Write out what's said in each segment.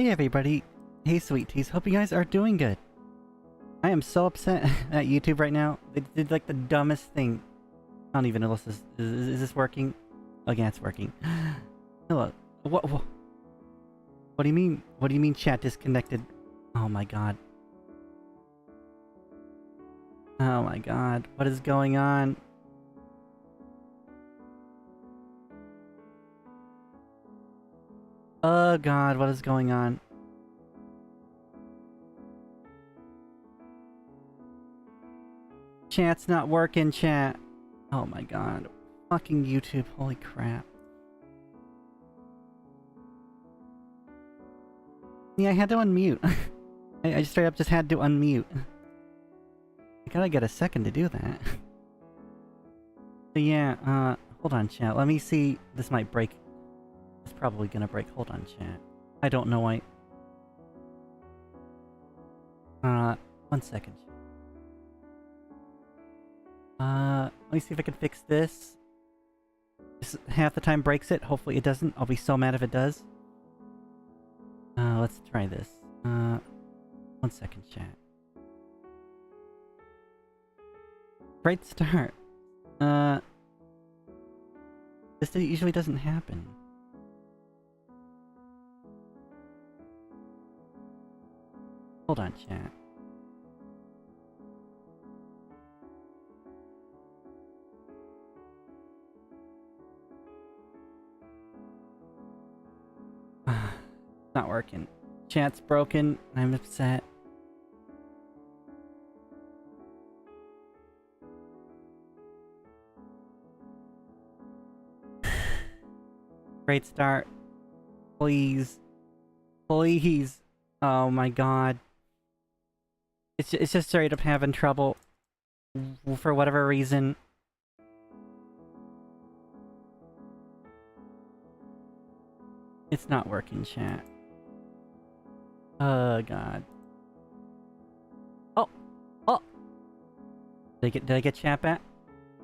Hey everybody, hey sweet teas, hope you guys are doing good. I am so upset at YouTube right now. They did like the dumbest thing. I don't even know if this is this working? Oh yeah, it's working. Hello. What do you mean? What do you mean chat disconnected? Oh my god. Oh my god, what is going on? Oh god, what is going on? Chat's not working, chat. Oh my god. Fucking YouTube, holy crap. Yeah, I had to unmute. I straight up just had to unmute. I gotta get a second to do that. So yeah, hold on chat. Let me see. This might break. It's probably gonna break. Hold on chat. I don't know why. 1 second. Let me see if I can fix this. This half the time breaks it. Hopefully it doesn't. I'll be so mad if it does. Let's try this. 1 second, chat. Great start. This usually doesn't happen. Hold on, chat. Not working. Chat's broken. I'm upset. Great start. Please. Please. Oh my god. It's just straight up having trouble. For whatever reason. It's not working, chat. Oh god. Oh! Oh! Did I get chat back?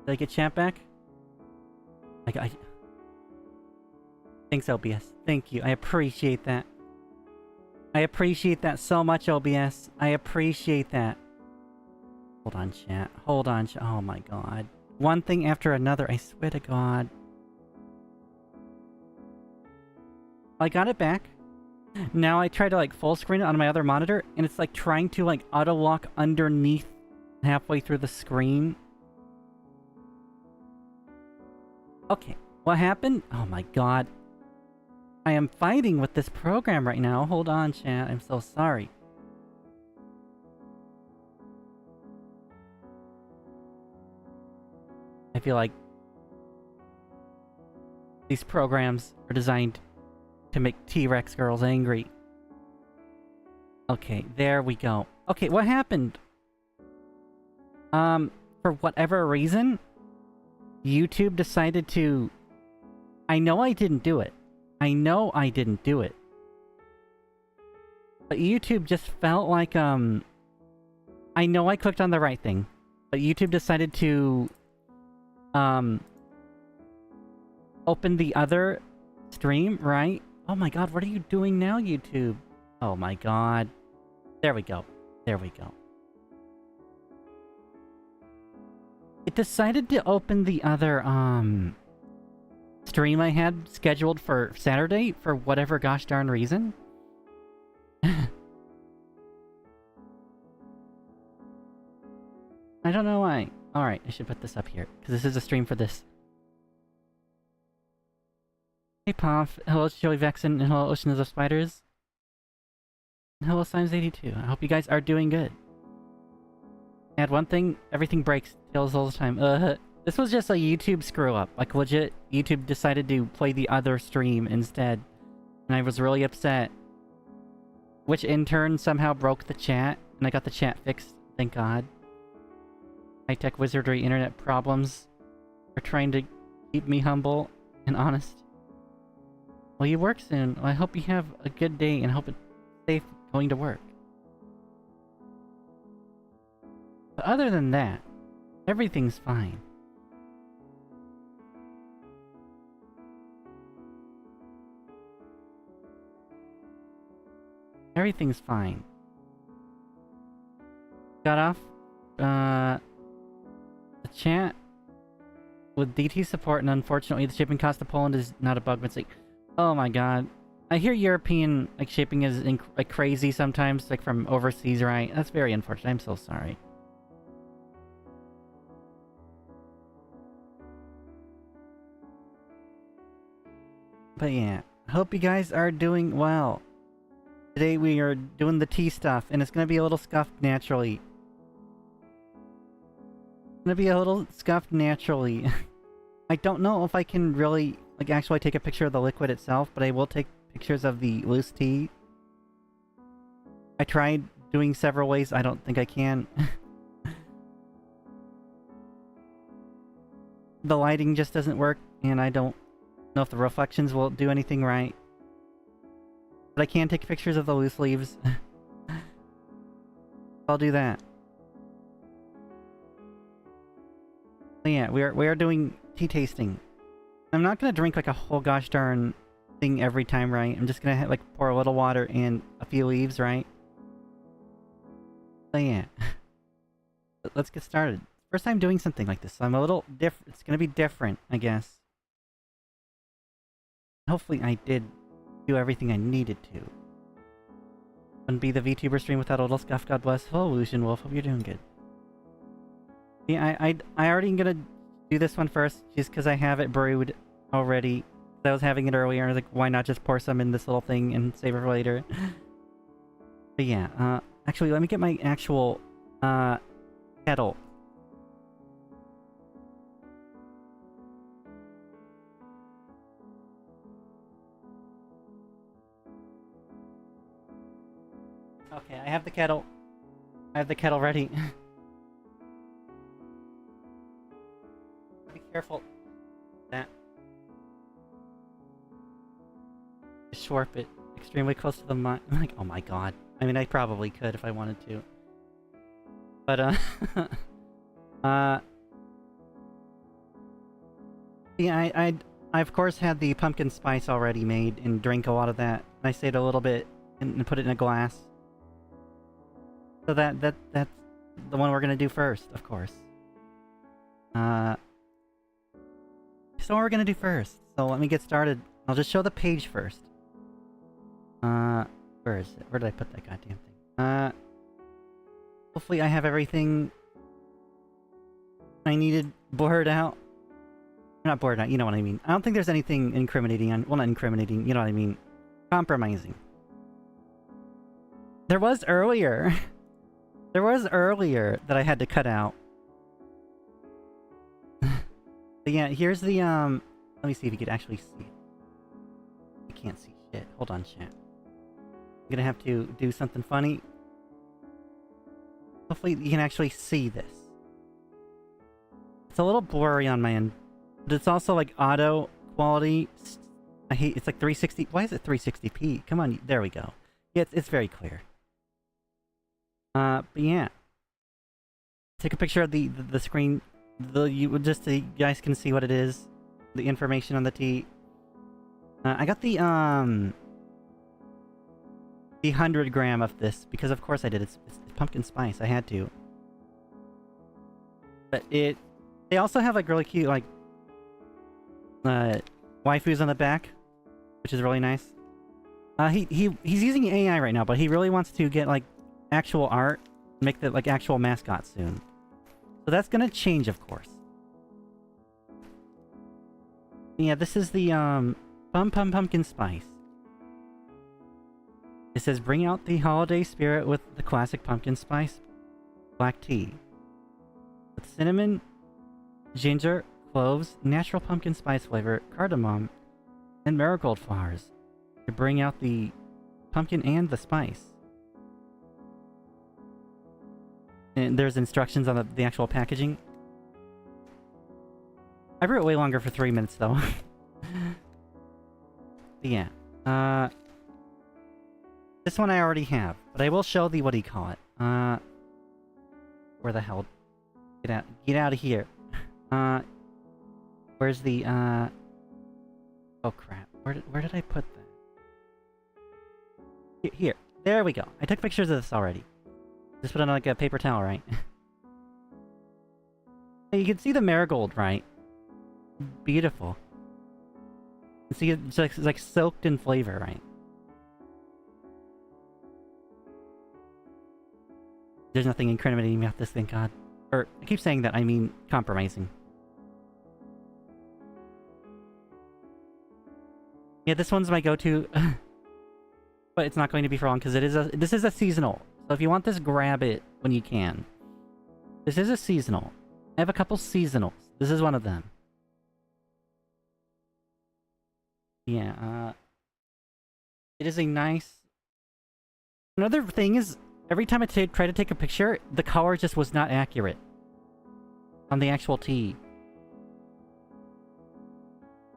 Did I get chat back? Thanks, OBS. Thank you. I appreciate that. I appreciate that so much, OBS. I appreciate that. Hold on, chat. Hold on, chat. Oh my god. One thing after another, I swear to god. I got it back. Now I try to like full screen it on my other monitor, and it's like trying to like auto lock underneath halfway through the screen. Okay, what happened? Oh my god. I am fighting with this program right now. Hold on, chat. I'm so sorry. I feel like these programs are designed to make T-Rex girls angry. Okay, there we go. Okay, what happened? For whatever reason, YouTube decided to... I know I didn't do it. I know I didn't do it. But YouTube just felt like, I know I clicked on the right thing, but YouTube decided to, open the other stream, right? Oh my god, what are you doing now, YouTube? Oh my god. There we go. There we go. It decided to open the other, stream I had scheduled for Saturday for whatever gosh darn reason. I don't know why. Alright, I should put this up here, because this is a stream for this. Hey Pomp, hello Joey Vexen, and hello Oceans of Spiders. And hello Simes82. I hope you guys are doing good. Add one thing, everything breaks, tails all the time. This was just a YouTube screw up. Like legit, YouTube decided to play the other stream instead. And I was really upset. Which in turn somehow broke the chat, and I got the chat fixed, thank god. High-tech wizardry internet problems are trying to keep me humble and honest. Well, you work soon. Well, I hope you have a good day and hope it's safe going to work. But other than that, everything's fine. Everything's fine. Got off the chat with DT support, and unfortunately the shipping cost to Poland is not a bug mistake. Oh my god. I hear European like shipping is like crazy sometimes, like from overseas, right? That's very unfortunate. I'm so sorry. But yeah, I hope you guys are doing well. Today we are doing the tea stuff, and it's gonna be a little scuffed naturally. It's gonna be a little scuffed naturally. I don't know if I can really, like, actually take a picture of the liquid itself, but I will take pictures of the loose tea. I tried doing several ways. I don't think I can. The lighting just doesn't work, and I don't know if the reflections will do anything right. But I can take pictures of the loose leaves. I'll do that. But yeah, we are doing tea tasting. I'm not gonna drink like a whole gosh darn thing every time, right? I'm just gonna like pour a little water and a few leaves, right? So yeah. Let's get started. First time doing something like this, so I'm a little different. It's gonna be different, I guess. Hopefully I did do everything I needed to. Wouldn't be the VTuber stream without a little scuff, God bless. Hello, Lucian Wolf, hope you're doing good. Yeah, I already gonna do this one first, just because I have it brewed already. I was having it earlier, and I was like, why not just pour some in this little thing and save it for later? But yeah, actually, let me get my actual, kettle. Okay, I have the kettle. I have the kettle ready. Be careful. That. Shorp it extremely close to the mic. Like, oh my god. I mean, I probably could if I wanted to. But, yeah, I of course had the pumpkin spice already made and drank a lot of that. And I saved a little bit and put it in a glass. So that's the one we're gonna do first, of course. So what we're gonna do first. So let me get started. I'll just show the page first. Where is it? Where did I put that goddamn thing? Hopefully I have everything I needed blurred out. Not blurred out, you know what I mean. I don't think there's anything incriminating on... Well, not incriminating, you know what I mean. Compromising. There was earlier. There was earlier that I had to cut out. But yeah, here's the, let me see if you could actually see it. You can't see shit. Hold on, chat. I'm gonna have to do something funny. Hopefully you can actually see this. It's a little blurry on my end. But it's also like auto quality. I hate, it's like 360. Why is it 360p? Come on, there we go. Yeah, it's very clear. But yeah. Take a picture of the screen. Just so you guys can see what it is. The information on the tea. I got the 100 gram of this, because of course I did. It's pumpkin spice, I had to. But they also have like really cute like waifus on the back, which is really nice. He's using AI right now, but he really wants to get like actual art, make the like actual mascot soon. So that's gonna change, of course. Yeah, this is the pumpkin spice. It says, bring out the holiday spirit with the classic pumpkin spice black tea. With cinnamon, ginger, cloves, natural pumpkin spice flavor, cardamom, and marigold flowers. To bring out the pumpkin and the spice. And there's instructions on the actual packaging. I brew it way longer for 3 minutes, though. Yeah. This one I already have, but I will show the, what do you call it? Where the hell? Get out of here. Where's the, oh crap. Where did I put that? Here. There we go. I took pictures of this already. Just put on like a paper towel, right? You can see the marigold, right? Beautiful. You see it's like soaked in flavor, right? There's nothing incriminating about this, thank God. Or, I keep saying that, I mean compromising. Yeah, this one's my go-to. But it's not going to be for long, because this is a seasonal. So if you want this, grab it when you can. This is a seasonal. I have a couple seasonals. This is one of them. Yeah, it is a nice... Another thing is, every time I try to take a picture, the color just was not accurate. On the actual tea.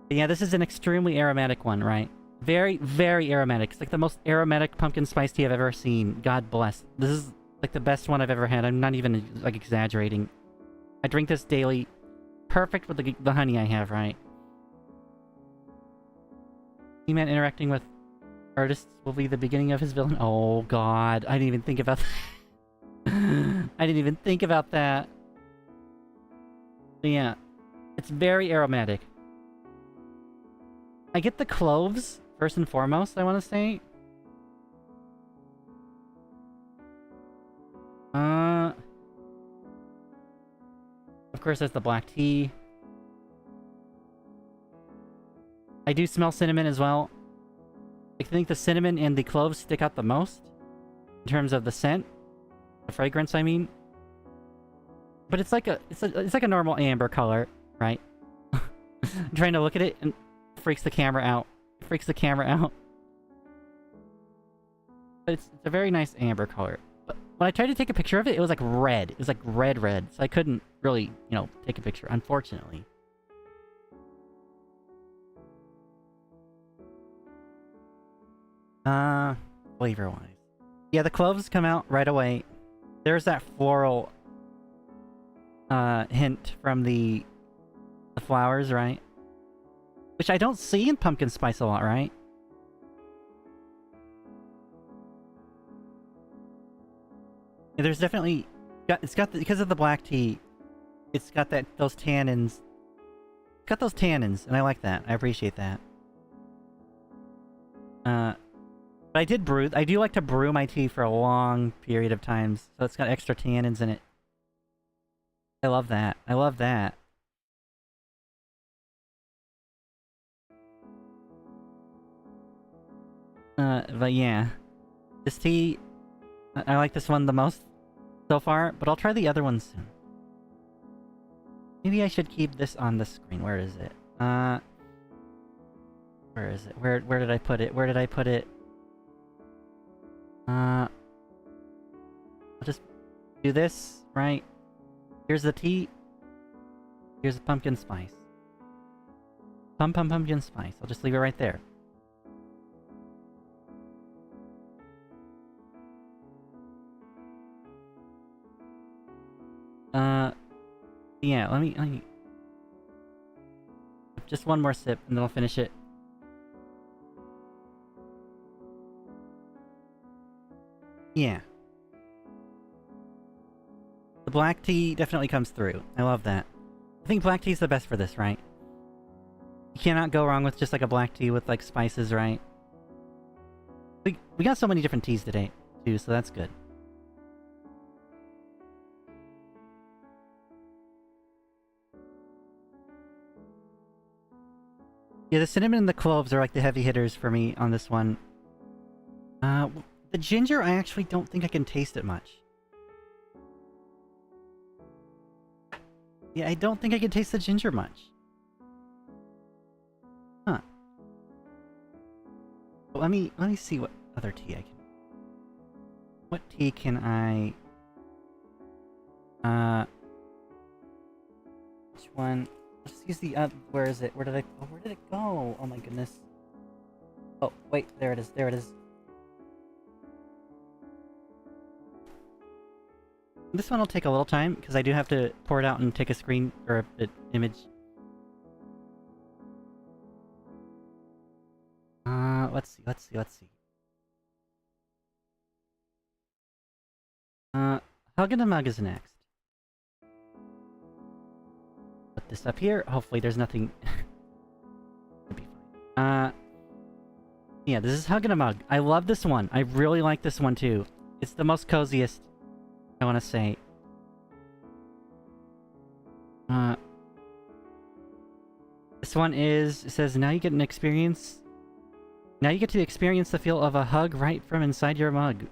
But yeah, this is an extremely aromatic one, right? Very, very aromatic. It's like the most aromatic pumpkin spice tea I've ever seen. God bless. This is like the best one I've ever had. I'm not even like exaggerating. I drink this daily. Perfect with the honey I have, right? He-Man interacting with artists will be the beginning of his villain. Oh God, I didn't even think about that. I didn't even think about that. But yeah, it's very aromatic. I get the cloves, first and foremost, I want to say. Of course, there's the black tea. I do smell cinnamon as well. I think the cinnamon and the cloves stick out the most. In terms of the scent. The fragrance, I mean. But it's like a normal amber color, right? I'm trying to look at it and it freaks the camera out. It freaks the camera out. But it's a very nice amber color. But when I tried to take a picture of it, it was like red. It was like red. So I couldn't really, you know, take a picture, unfortunately. Flavor-wise. Yeah, the cloves come out right away. There's that floral hint from the flowers, right? Which I don't see in pumpkin spice a lot, right? Yeah, there's definitely because of the black tea, it's got those tannins. It's got those tannins, and I like that. I appreciate that. But I do like to brew my tea for a long period of times, so it's got extra tannins in it. I love that. I love that. But yeah. This tea, I like this one the most so far, but I'll try the other one soon. Maybe I should keep this on the screen. Where is it? Where is it? Where did I put it? Where did I put it? I'll just do this, right? Here's the tea. Here's the pumpkin spice. Pumpkin spice. I'll just leave it right there. Yeah, let me... Just one more sip, and then I'll finish it. Yeah. The black tea definitely comes through. I love that. I think black tea is the best for this, right? You cannot go wrong with just like a black tea with like spices, right? We got so many different teas today, too, so that's good. Yeah, the cinnamon and the cloves are like the heavy hitters for me on this one. The ginger, I actually don't think I can taste it much. Yeah, I don't think I can taste the ginger much. Huh. Well, let me see what other tea I can... What tea can I... Which one? Let's use the, where is it? Where did it go? Oh my goodness. Oh, wait, there it is, there it is. This one will take a little time, because I do have to pour it out and take a screen, or an image. Let's see. Hug and a Mug is next. Put this up here. Hopefully there's nothing... It'll be fine. Yeah, this is Hug and a Mug. I love this one. I really like this one too. It's the most coziest, I want to say. This one is... It says, now you get an experience... Now you get to experience the feel of a hug right from inside your mug.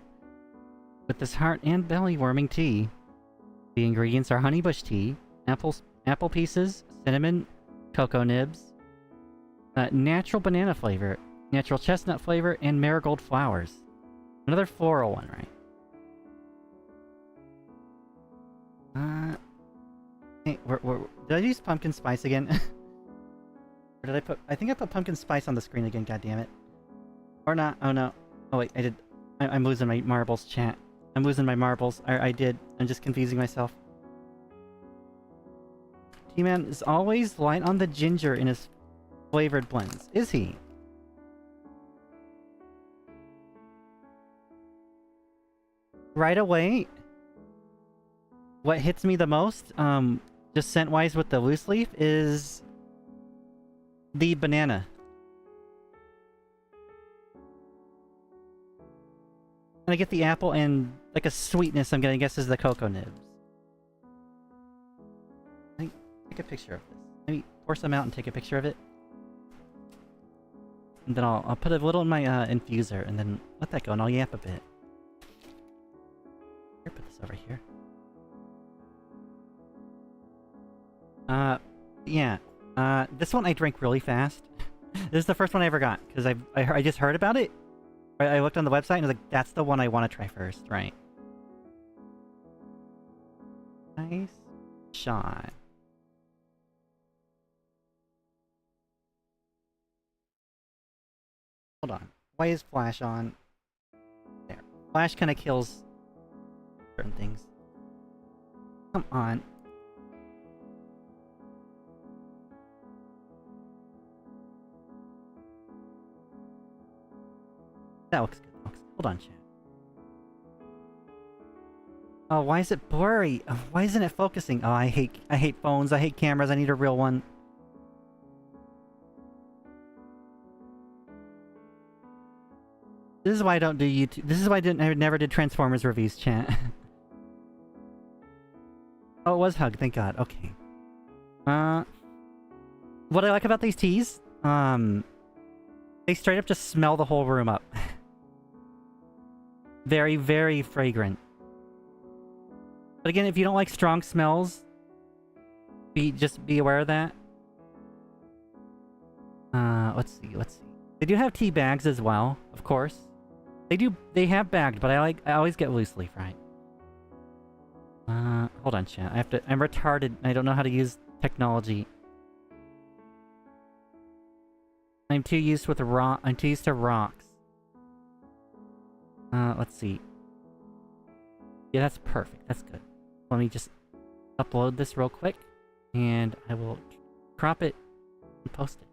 With this heart and belly warming tea. The ingredients are honeybush tea, apple pieces, cinnamon, cocoa nibs, natural banana flavor, natural chestnut flavor, and marigold flowers. Another floral one, right? Hey, did I use pumpkin spice again? Or did I put... I think I put pumpkin spice on the screen again, goddammit. Or not. Oh no. Oh wait, I did. I'm losing my marbles, chat. I'm losing my marbles. I did. I'm just confusing myself. T-Man is always light on the ginger in his flavored blends. Is he? Right away, what hits me the most, just scent-wise with the loose leaf, is the banana. And I get the apple and like a sweetness I'm gonna guess is the cocoa nibs. Take a picture of this. Maybe pour some out and take a picture of it. And then I'll put a little in my infuser and then let that go and I'll yap a bit. Here, put this over here. Yeah. This one I drank really fast. This is the first one I ever got because I just heard about it. I looked on the website and I was like, that's the one I want to try first, right? Nice shot. Hold on. Why is Flash on? There. Flash kind of kills certain things. Come on. That looks good. Hold on, chat. Oh, why is it blurry? Oh, why isn't it focusing? Oh, I hate phones. I hate cameras. I need a real one. This is why I don't do YouTube. This is why I never did Transformers reviews, chat. Oh, it was Hug. Thank God. Okay. What I like about these teas, they straight up just smell the whole room up. Very, very fragrant. But again, if you don't like strong smells, just be aware of that. Let's see. They do have tea bags as well, of course. They have bagged, but I always get loose leaf, right? Hold on, chat. I'm retarded. I don't know how to use technology. I'm too used to rocks. Let's see. Yeah, that's perfect. That's good. Let me just upload this real quick, and I will crop it and post it.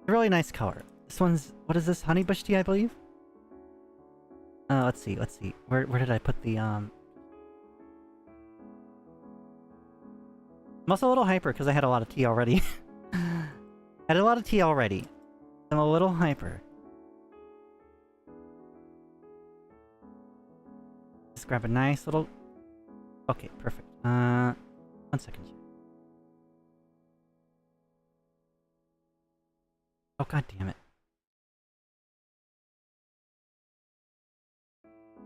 Really nice color. This one's... What is this? Honeybush tea, I believe? Let's see. Where did I put the, I'm also a little hyper because I had a lot of tea already. I'm a little hyper. Just grab a nice little... Okay, perfect. 1 second. Oh, god damn it.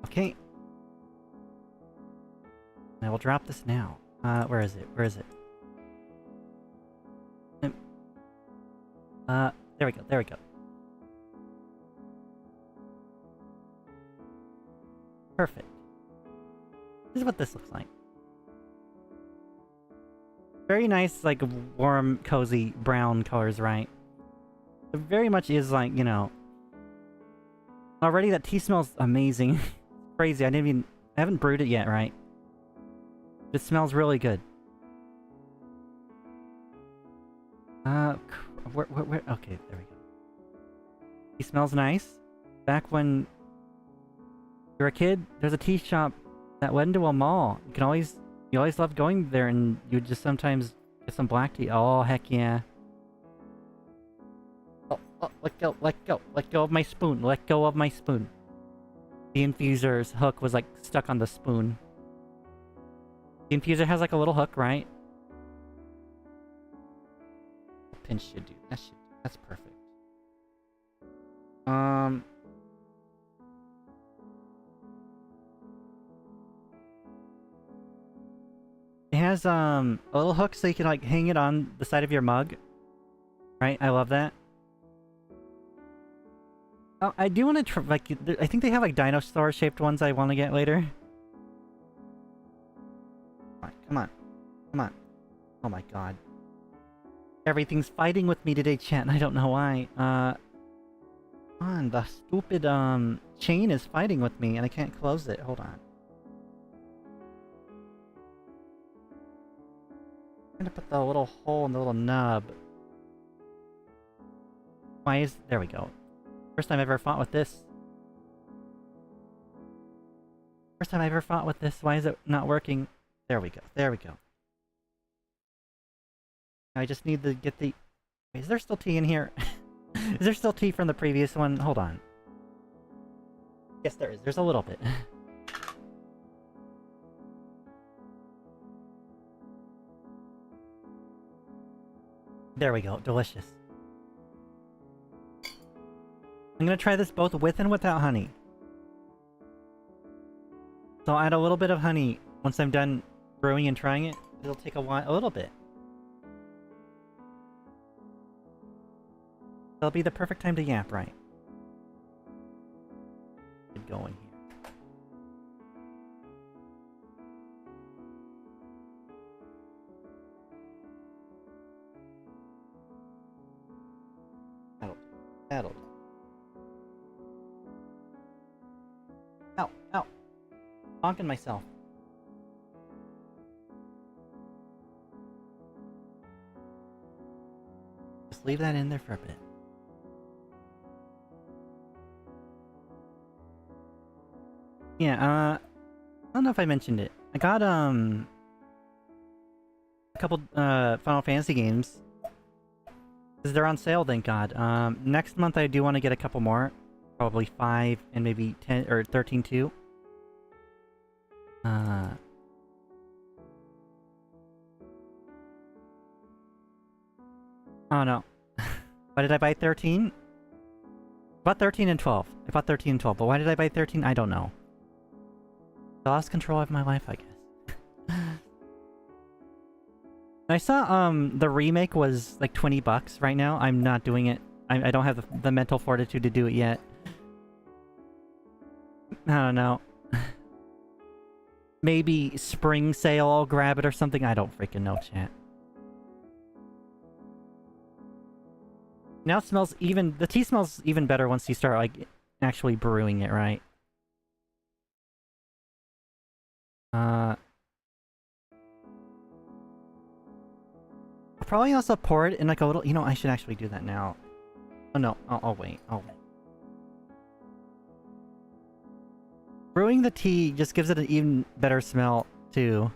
Okay. I will drop this now. Where is it? There we go. Perfect. This is what this looks like. Very nice, like, warm, cozy brown colors, right? It very much is like, you know... Already that tea smells amazing. Crazy, I haven't brewed it yet, right? It smells really good. Where? Okay, there we go. He smells nice. Back when you were a kid, there's a tea shop that went into a mall. You always loved going there, and you would just sometimes get some black tea. Oh, heck yeah. Oh, let go of my spoon, let go of my spoon. The infuser's hook was like stuck on the spoon. The infuser has like a little hook, right? The pinch should do. That's perfect. It has a little hook so you can like hang it on the side of your mug. Right? I love that. Oh, I do want to try, like, I think they have like dinosaur shaped ones I want to get later. Come on. Come on. Oh my god. Everything's fighting with me today, chat, and I don't know why. Come on, the stupid, chain is fighting with me, and I can't close it. Hold on. I'm gonna put the little hole in the little nub. Why is... There we go. First time I ever fought with this. First time I ever fought with this. Why is it not working? There we go. There we go. I just need to get the... Wait, is there still tea in here? Is there still tea from the previous one? Hold on. Yes, there is. There's a little bit. There we go. Delicious. I'm gonna try this both with and without honey. So I'll add a little bit of honey once I'm done brewing and trying it. It'll take a while, a little bit. That'll be the perfect time to yap, right? Get going here. That'll do. Ow, ow. Bonking myself. Just leave that in there for a bit. Yeah, I don't know if I mentioned it. I got, a couple, Final Fantasy games. Because they're on sale, thank God. Next month I do want to get a couple more. Probably 5 and maybe 10 or 13 too. Oh no. Why did I buy 13? I bought 13 and 12. I bought 13 and 12, but why did I buy 13? I don't know. I lost control of my life, I guess. I saw, the remake was like 20 bucks right now. I'm not doing it. I don't have the mental fortitude to do it yet. I don't know. Maybe spring sale, I'll grab it or something. I don't freaking know, chat. Now it smells even... The tea smells even better once you start, like, actually brewing it, right? I'll probably also pour it in, like, a little... You know, I should actually do that now. Oh, no. I'll wait. I'll wait. Brewing the tea just gives it an even better smell, too.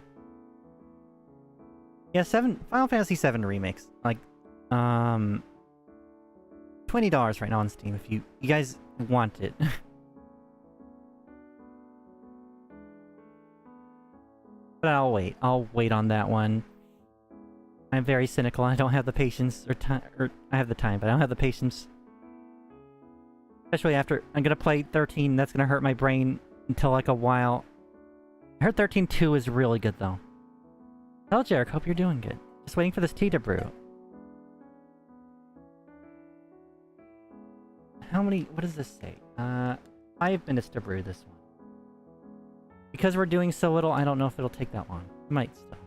Yeah, Final Fantasy VII remakes. Like, $20 right now on Steam if you guys want it. But I'll wait. I'll wait on that one. I'm very cynical. I don't have the patience or time, or I have the time, but I don't have the patience. Especially after I'm gonna play 13, that's gonna hurt my brain until like a while. I heard 13.2 is really good though. Well, Jarek, hope you're doing good. Just waiting for this tea to brew. How many? What does this say? 5 minutes to brew this one. Because we're doing so little, I don't know if it'll take that long. It might still.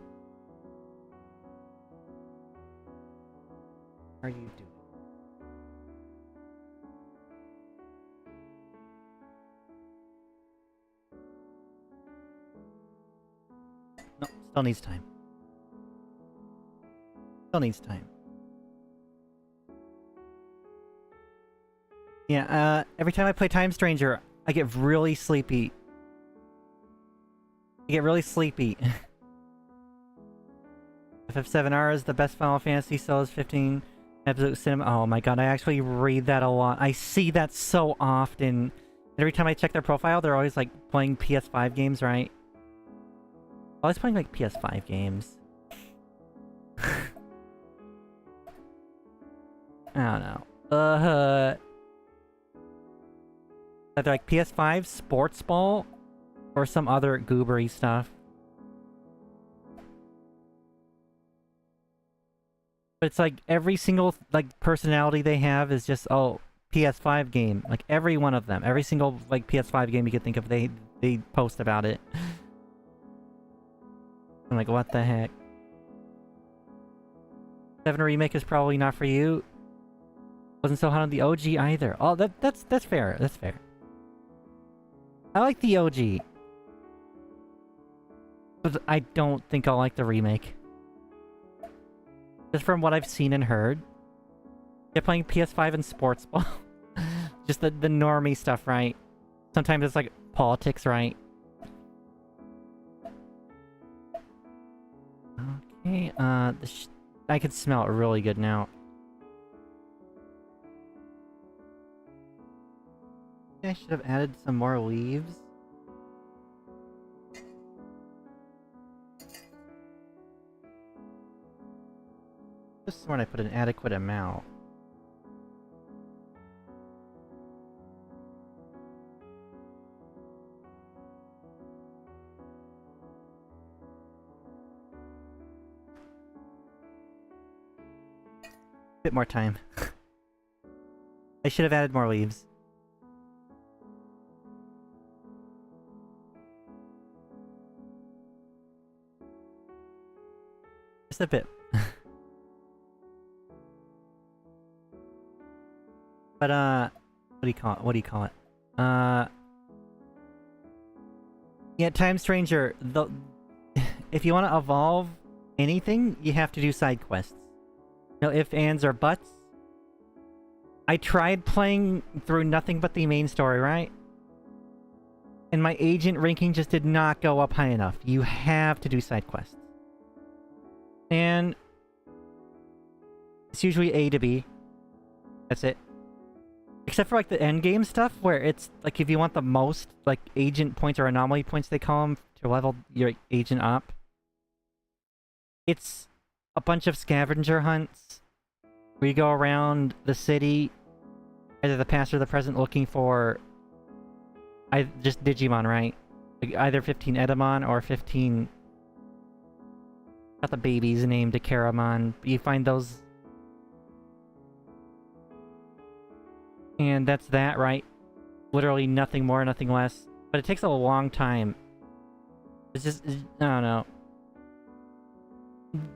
How are you doing? No, still needs time. Still needs time. Yeah, every time I play Time Stranger, I get really sleepy. FF7R is the best Final Fantasy, so is 15 episode cinema. Oh my god, I actually read that a lot. I see that so often. Every time I check their profile, they're always like playing PS5 games, right? Always playing like PS5 games. I don't know. Either like PS5, Sports Ball, or some other goobery stuff. But it's like every single like personality they have is just, oh, PS5 game. Like every one of them. Every single like PS5 game you could think of, they post about it. I'm like, what the heck? 7 Remake is probably not for you. Wasn't so hot on the OG either. Oh, that's fair. That's fair. I like the OG. But I don't think I'll like the remake. Just from what I've seen and heard. They're playing PS5 and Sports Ball. Just the normie stuff, right? Sometimes it's like politics, right? Okay, I can smell it really good now. I should have added some more leaves. Just when I put an adequate amount. Bit more time. I should have added more leaves. Just a bit. But what do you call it? What do you call it? Yeah, Time Stranger, if you want to evolve anything, you have to do side quests. No ifs, ands, or buts. I tried playing through nothing but the main story, right? And my agent ranking just did not go up high enough. You have to do side quests. And it's usually A to B. That's it. Except for like the end game stuff, where it's like if you want the most like agent points or anomaly points they call them to level your agent up. It's a bunch of scavenger hunts where you go around the city, either the past or the present, looking for just Digimon, right? Like either 15 Edamon or 15... got the baby's name, Dekaramon. You find those... And that's that, right? Literally nothing more, nothing less. But it takes a long time. It's just... I don't know.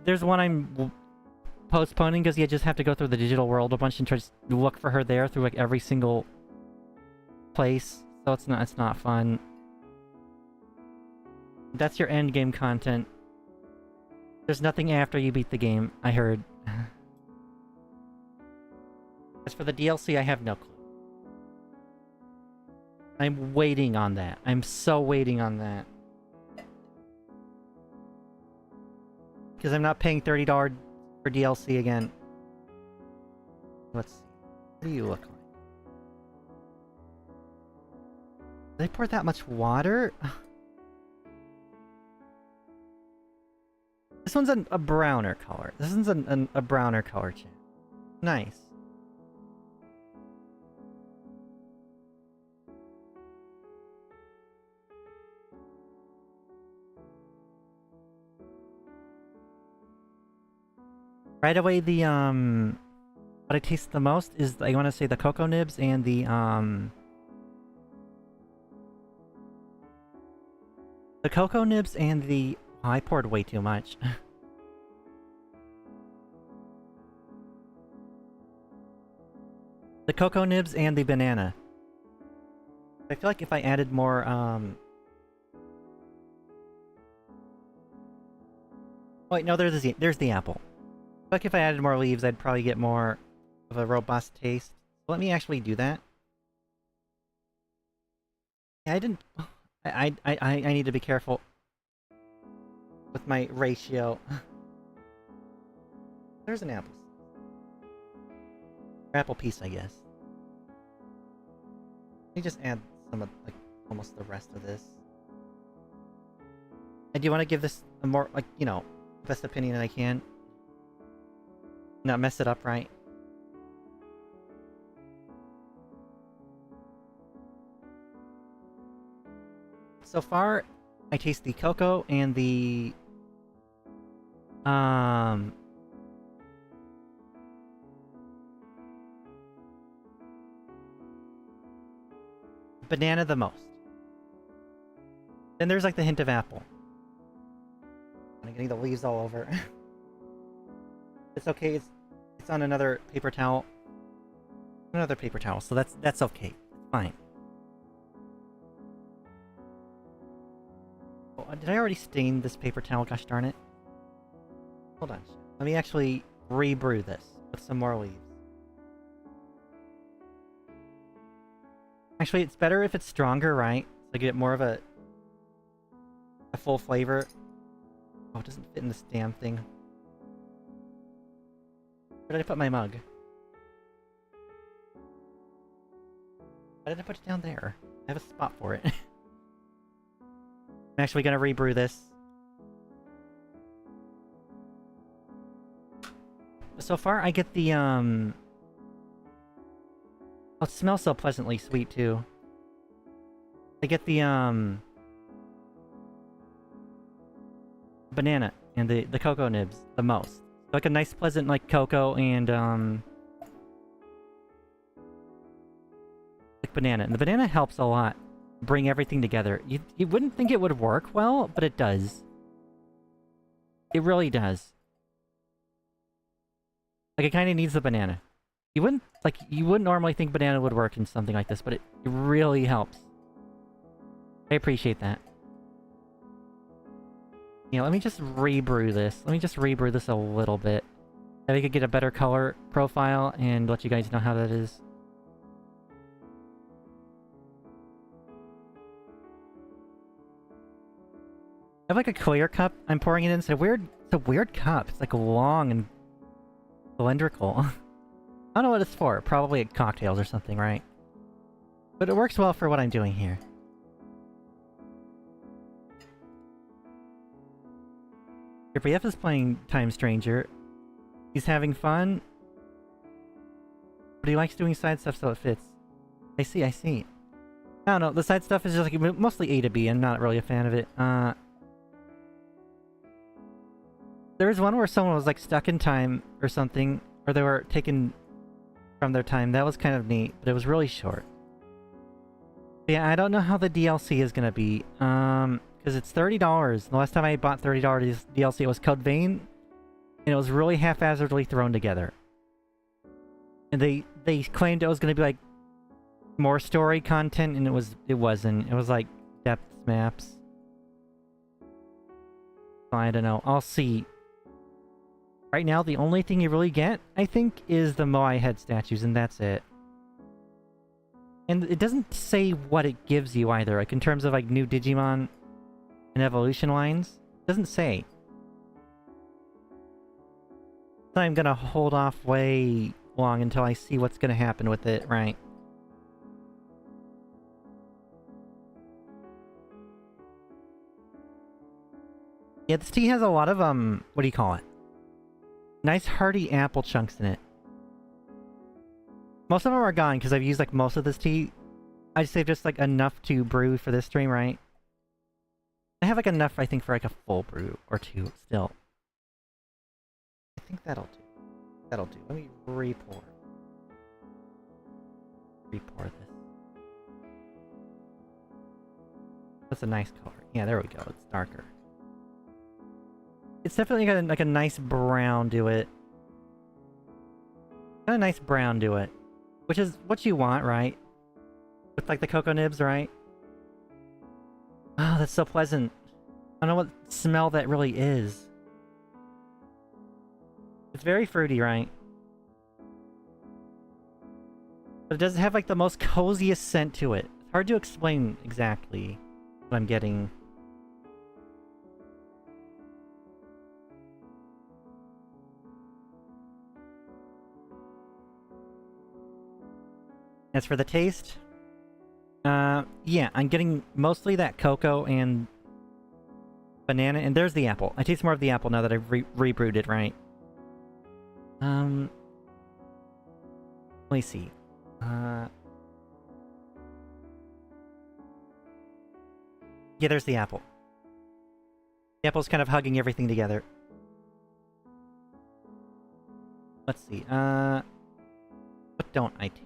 There's one I'm postponing because you just have to go through the digital world a bunch and try to look for her there through like every single place. So it's not fun. That's your end game content. There's nothing after you beat the game, I heard. As for the DLC, I have no clue. I'm waiting on that. I'm so waiting on that. Because I'm not paying $30 for DLC again. Let's see. What do you look like? Did they pour that much water? This one's a browner color. This one's a browner color, chat. Nice. Right away, the, what I taste the most is, I want to say, the cocoa nibs and the, the cocoa nibs and the... Oh, I poured way too much. The cocoa nibs and the banana. I feel like if I added more, Oh, wait, no, there's the apple. I feel like if I added more leaves, I'd probably get more of a robust taste. So let me actually do that. Yeah, I didn't... I need to be careful with my ratio. There's an apple. Apple piece, I guess. Let me just add some of, like, almost the rest of this. I do want to give this a more, like, you know, best opinion I can. Not mess it up, right? So far, I taste the cocoa and the... banana the most. Then there's like the hint of apple. I'm getting the leaves all over. It's okay, it's on another paper towel. Another paper towel, so that's okay. It's fine. Oh, did I already stain this paper towel? Gosh darn it. Hold on. Let me actually re-brew this with some more leaves. Actually, it's better if it's stronger, right? So I get more of a full flavor. Oh, it doesn't fit in this damn thing. Where did I put my mug? Why did I put it down there? I have a spot for it. I'm actually gonna rebrew this. So far, I get the, oh, it smells so pleasantly sweet, too. I get the, banana and the cocoa nibs the most. Like a nice, pleasant, like, cocoa and, like, banana. And the banana helps a lot bring everything together. You wouldn't think it would work well, but it does. It really does. Like, it kind of needs the banana. You wouldn't normally think banana would work in something like this, but it really helps. I appreciate that. Yeah, let me just rebrew this. Let me just rebrew this a little bit. So we could get a better color profile and let you guys know how that is. I have like a clear cup I'm pouring it in. It's a weird cup. It's like long and cylindrical. I don't know what it's for. Probably cocktails or something, right? But it works well for what I'm doing here. Your BF is playing Time Stranger. He's having fun. But he likes doing side stuff so it fits. I see, I see. I don't know, the side stuff is just like mostly A to B. I'm not really a fan of it. There was one where someone was like stuck in time or something, or they were taken from their time. That was kind of neat, but it was really short. But yeah, I don't know how the DLC is gonna be. Because it's $30. The last time I bought $30 DLC, it was Code Vein, and it was really haphazardly thrown together. And they claimed it was gonna be like more story content, and it wasn't. It was like depth maps. So I don't know. I'll see. Right now, the only thing you really get, I think, is the Moai head statues, and that's it. And it doesn't say what it gives you either, like in terms of like new Digimon and evolution lines. It doesn't say. So I'm gonna hold off way long until I see what's gonna happen with it, right? Yeah, this tea has a lot of, what do you call it? Nice hearty apple chunks in it. Most of them are gone because I've used like most of this tea. I saved just like enough to brew for this stream, right? I have like enough, I think, for like a full brew or two still. I think that'll do. That'll do. Let me re-pour. Re-pour this. That's a nice color. Yeah, there we go. It's darker. It's definitely got like a nice brown to it. Got a nice brown to it. Which is what you want, right? With like the cocoa nibs, right? Oh, that's so pleasant. I don't know what smell that really is. It's very fruity, right? But it doesn't have like the most coziest scent to it. It's hard to explain exactly what I'm getting. As for the taste, yeah, I'm getting mostly that cocoa and banana, and there's the apple. I taste more of the apple now that I've rebrewed it, right? Let me see. Yeah, there's the apple. The apple's kind of hugging everything together. Let's see. What don't I taste?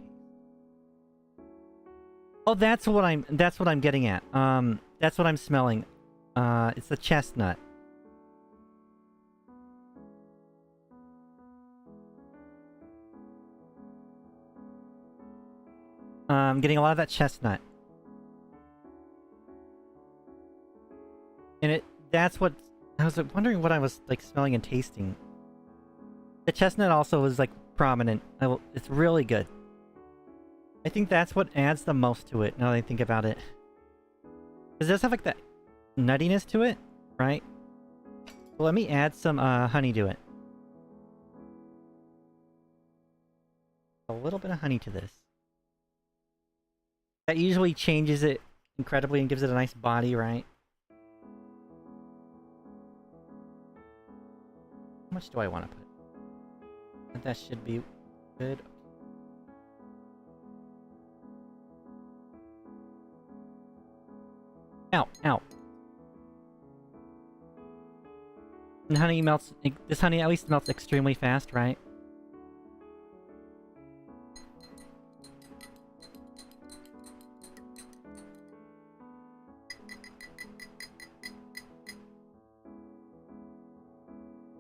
Oh, that's what I'm getting at. That's what I'm smelling. It's the chestnut. I'm getting a lot of that chestnut. And that's what... I was wondering what I was, like, smelling and tasting. The chestnut also is, like, prominent. It's really good. I think that's what adds the most to it, now that I think about it. It does have, like, that nuttiness to it, right? Well, let me add some, honey to it. A little bit of honey to this. That usually changes it incredibly and gives it a nice body, right? How much do I want to put? That should be good. Ow, ow. And honey melts... This honey at least melts extremely fast, right?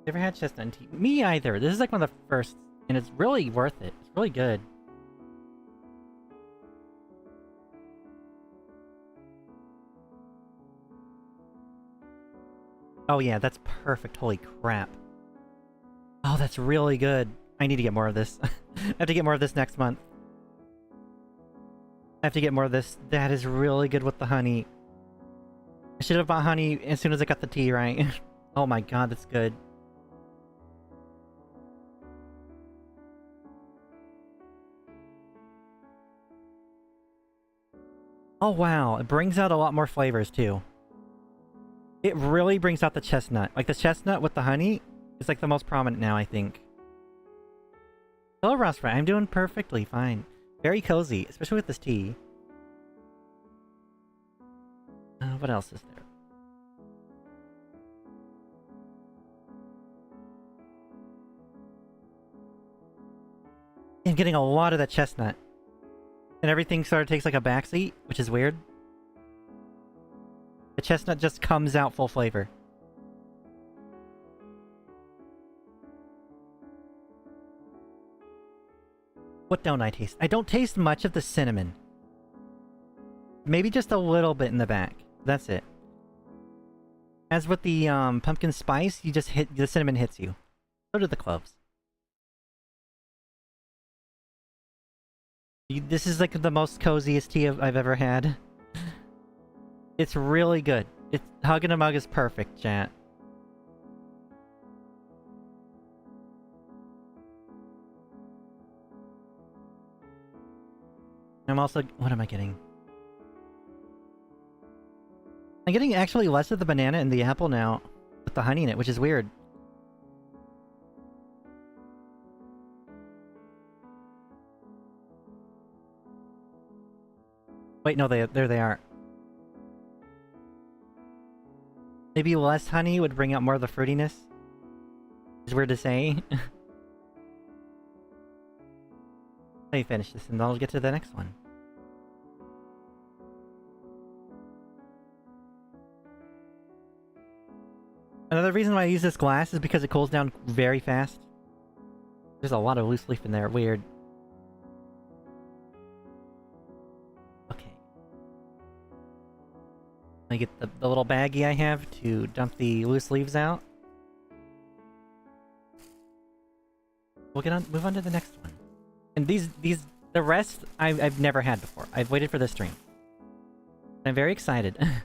Never had chestnut tea. Me either. This is like one of the first, and it's really worth it. It's really good. Oh yeah, that's perfect. Holy crap. Oh, that's really good. I need to get more of this. I have to get more of this next month. I have to get more of this. That is really good with the honey. I should have bought honey as soon as I got the tea, right? Oh my god, that's good. Oh wow, it brings out a lot more flavors too. It really brings out the chestnut. Like the chestnut with the honey is like the most prominent now, I think. Hello, Ross. I'm doing perfectly fine. Very cozy, especially with this tea. What else is there? I'm getting a lot of that chestnut. And everything sort of takes like a backseat, which is weird. The chestnut just comes out full flavor. What don't I taste? I don't taste much of the cinnamon. Maybe just a little bit in the back. That's it. As with the pumpkin spice, you just hit... the cinnamon hits you. So do the cloves. This is like the most coziest tea I've ever had. It's really good. It's hug and a mug is perfect, chat. I'm also... what am I getting? I'm getting actually less of the banana and the apple now with the honey in it, which is weird. Wait, no, there they are. Maybe less honey would bring out more of the fruitiness? It's weird to say. Let me finish this and then I'll get to the next one. Another reason why I use this glass is because it cools down very fast. There's a lot of loose leaf in there, weird. Okay. I get the little baggie I have to dump the loose leaves out. We'll move on to the next one. And the rest I've never had before. I've waited for this stream. I'm very excited. I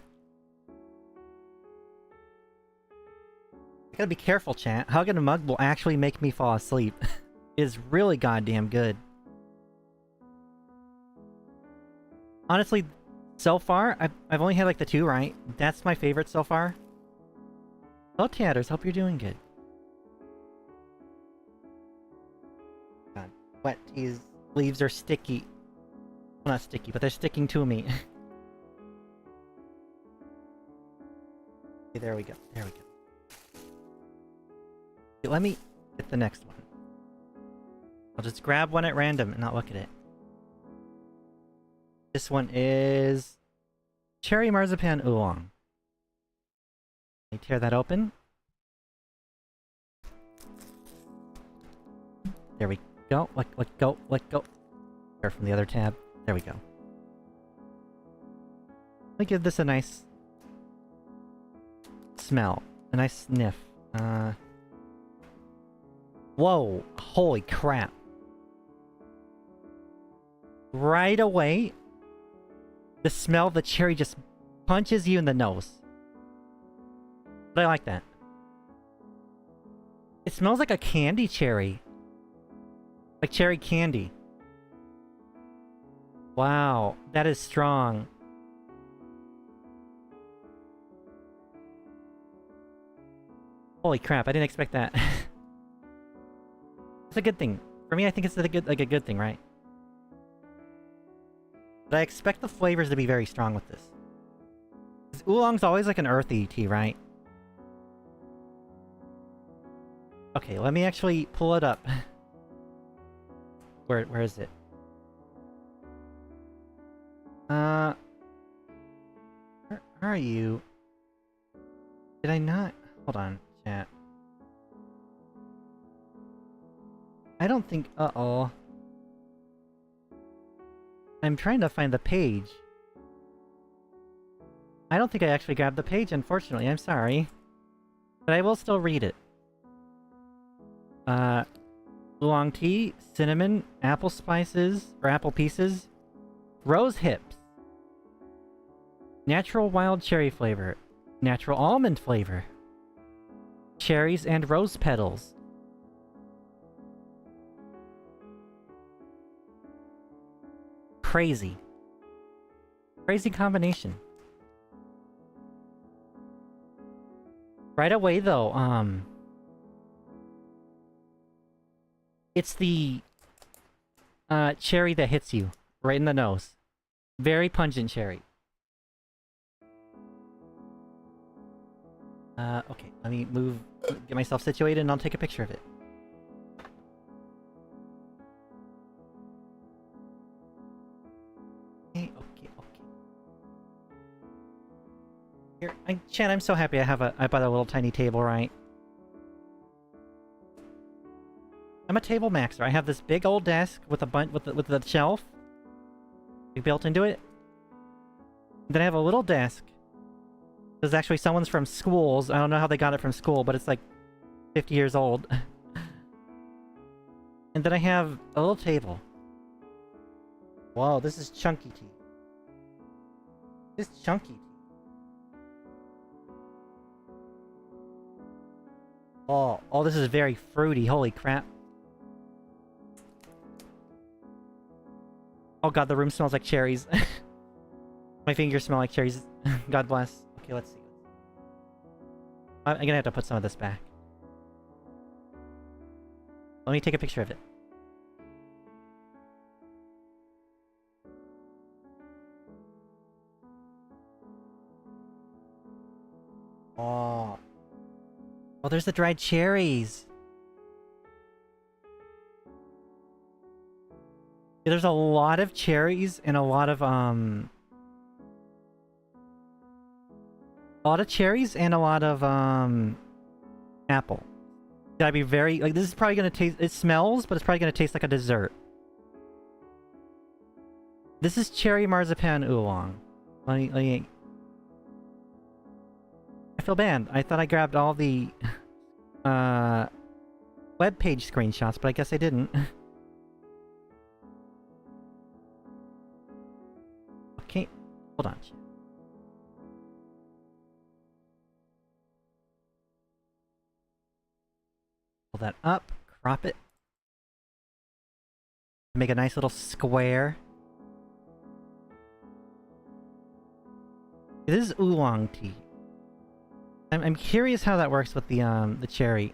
gotta be careful, chat. Hugging a mug will actually make me fall asleep. It is really goddamn good. Honestly, so far, I've only had like the 2, right? That's my favorite so far. Hello, Tatters. Hope you're doing good. God, wet. These leaves are sticky. Well, not sticky, but they're sticking to me. Okay, there we go. There we go. Okay, let me get the next one. I'll just grab one at random and not look at it. This one is Cherry Marzipan Oolong. Let me tear that open. There we go. Let go. Let go. Tear from the other tab. There we go. Let me give this a nice smell. A nice sniff. Whoa. Holy crap. Right away, the smell of the cherry just punches you in the nose. But I like that. It smells like a candy cherry. Like cherry candy. Wow, that is strong. Holy crap, I didn't expect that. It's a good thing. For me, I think it's a good thing, right? But I expect the flavors to be very strong with this. 'Cause oolong's always like an earthy tea, right? Okay, let me actually pull it up. Where is it? Where are you? Did I not? Hold on, chat. I don't think... Uh-oh. I'm trying to find the page. I don't think I actually grabbed the page, unfortunately. I'm sorry. But I will still read it. Oolong tea, cinnamon, apple spices, or apple pieces, rose hips, natural wild cherry flavor, natural almond flavor, cherries and rose petals. Crazy. Crazy combination. Right away, though, it's the cherry that hits you right in the nose. Very pungent cherry. Okay, let me get myself situated and I'll take a picture of it. Okay. Here, Chan, I'm so happy I bought a little tiny table, right? I'm a table maxer. I have this big old desk with a with the shelf built into it. Then I have a little desk. This is actually someone's from schools. I don't know how they got it from school, but it's like 50 years old. And then I have a little table. Whoa, this is chunky tea. This is chunky tea. Oh, this is very fruity. Holy crap. Oh god, the room smells like cherries. My fingers smell like cherries. God bless. Okay, let's see. I'm gonna have to put some of this back. Let me take a picture of it. Oh. Oh, there's the dried cherries. Yeah, there's a lot of cherries and a lot of cherries and a lot of apple. Gotta be very like this is probably gonna taste. It smells, but it's probably gonna taste like a dessert. This is cherry marzipan oolong. Let me. I feel bad. I thought I grabbed all the web page screenshots, but I guess I didn't. Okay, hold on. that up, crop it. Make a nice little square. This is oolong tea. I'm curious how that works with the cherry.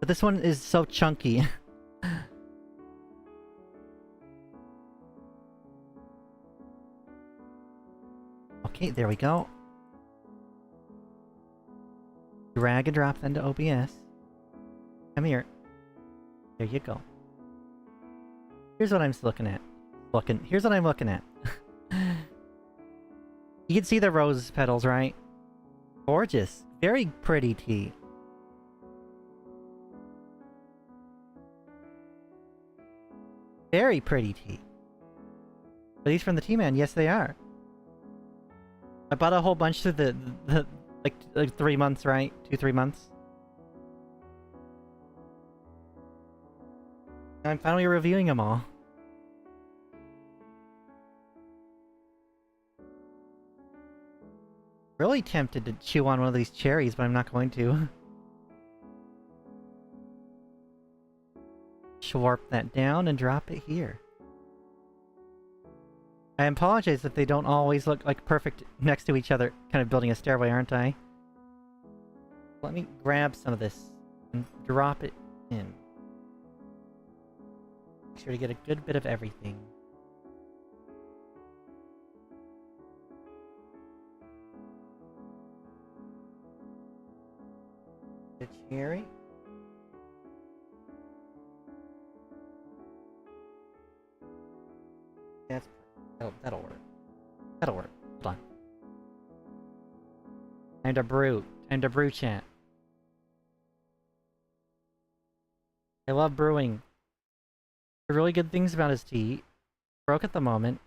But this one is so chunky. Okay, there we go. Drag and drop then to OBS. Come here. There you go. Here's what I'm looking at. Here's what I'm looking at. You can see the rose petals, right? Gorgeous. Very pretty tea. Very pretty tea. Are these from the Tea Man? Yes, they are. I bought a whole bunch through the like 3 months, right? 2-3 months. I'm finally reviewing them all. Really tempted to chew on one of these cherries, but I'm not going to. Swarp that down and drop it here. I apologize if they don't always look like perfect next to each other. Kind of building a stairway, aren't I? Let me grab some of this and drop it in. Make sure to get a good bit of everything. The cherry. That'll work. That'll work. Hold on. Time to brew. Time to brew, chat. I love brewing. The really good things about his tea. Broke at the moment.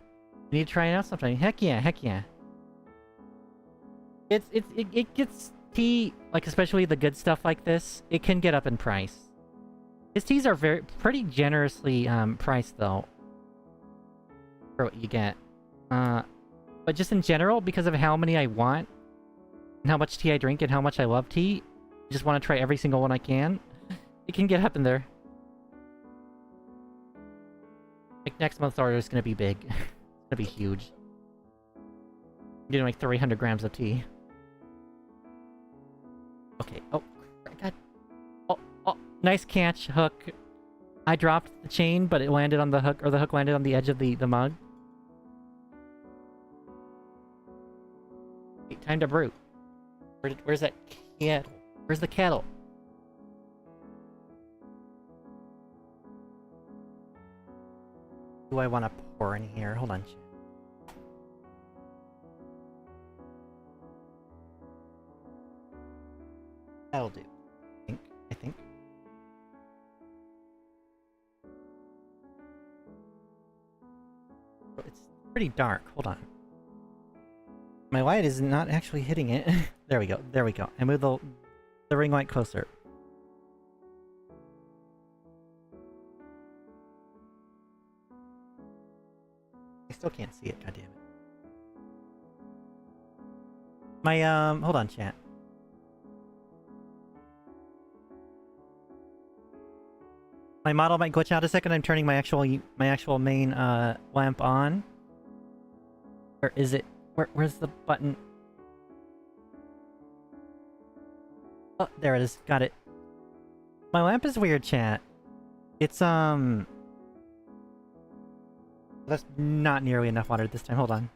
We need to try it out sometime. Heck yeah, heck yeah. It gets tea, like especially the good stuff like this, it can get up in price. His teas are pretty generously priced though. For what you get. But just in general, because of how many I want, and how much tea I drink, and how much I love tea, I just want to try every single one I can, it can get up in there. Like, next month's order is gonna be big. It's gonna be huge. I'm doing like 300 grams of tea. Okay, oh, God. Oh, nice catch, hook. I dropped the chain, but it landed on the hook, or the hook landed on the edge of the mug. Okay, time to brew. Where's that kettle? Where's the kettle? Do I want to pour in here? Hold on. That'll do. I think. It's pretty dark. Hold on. My light is not actually hitting it. There we go. There we go. I move the ring light closer. I still can't see it. God damn it. My hold on, chat. My model might glitch out a second. I'm turning my actual main lamp on. Or is it? Where's the button? Oh, there it is. Got it. My lamp is weird, chat. It's that's not nearly enough water this time. Hold on.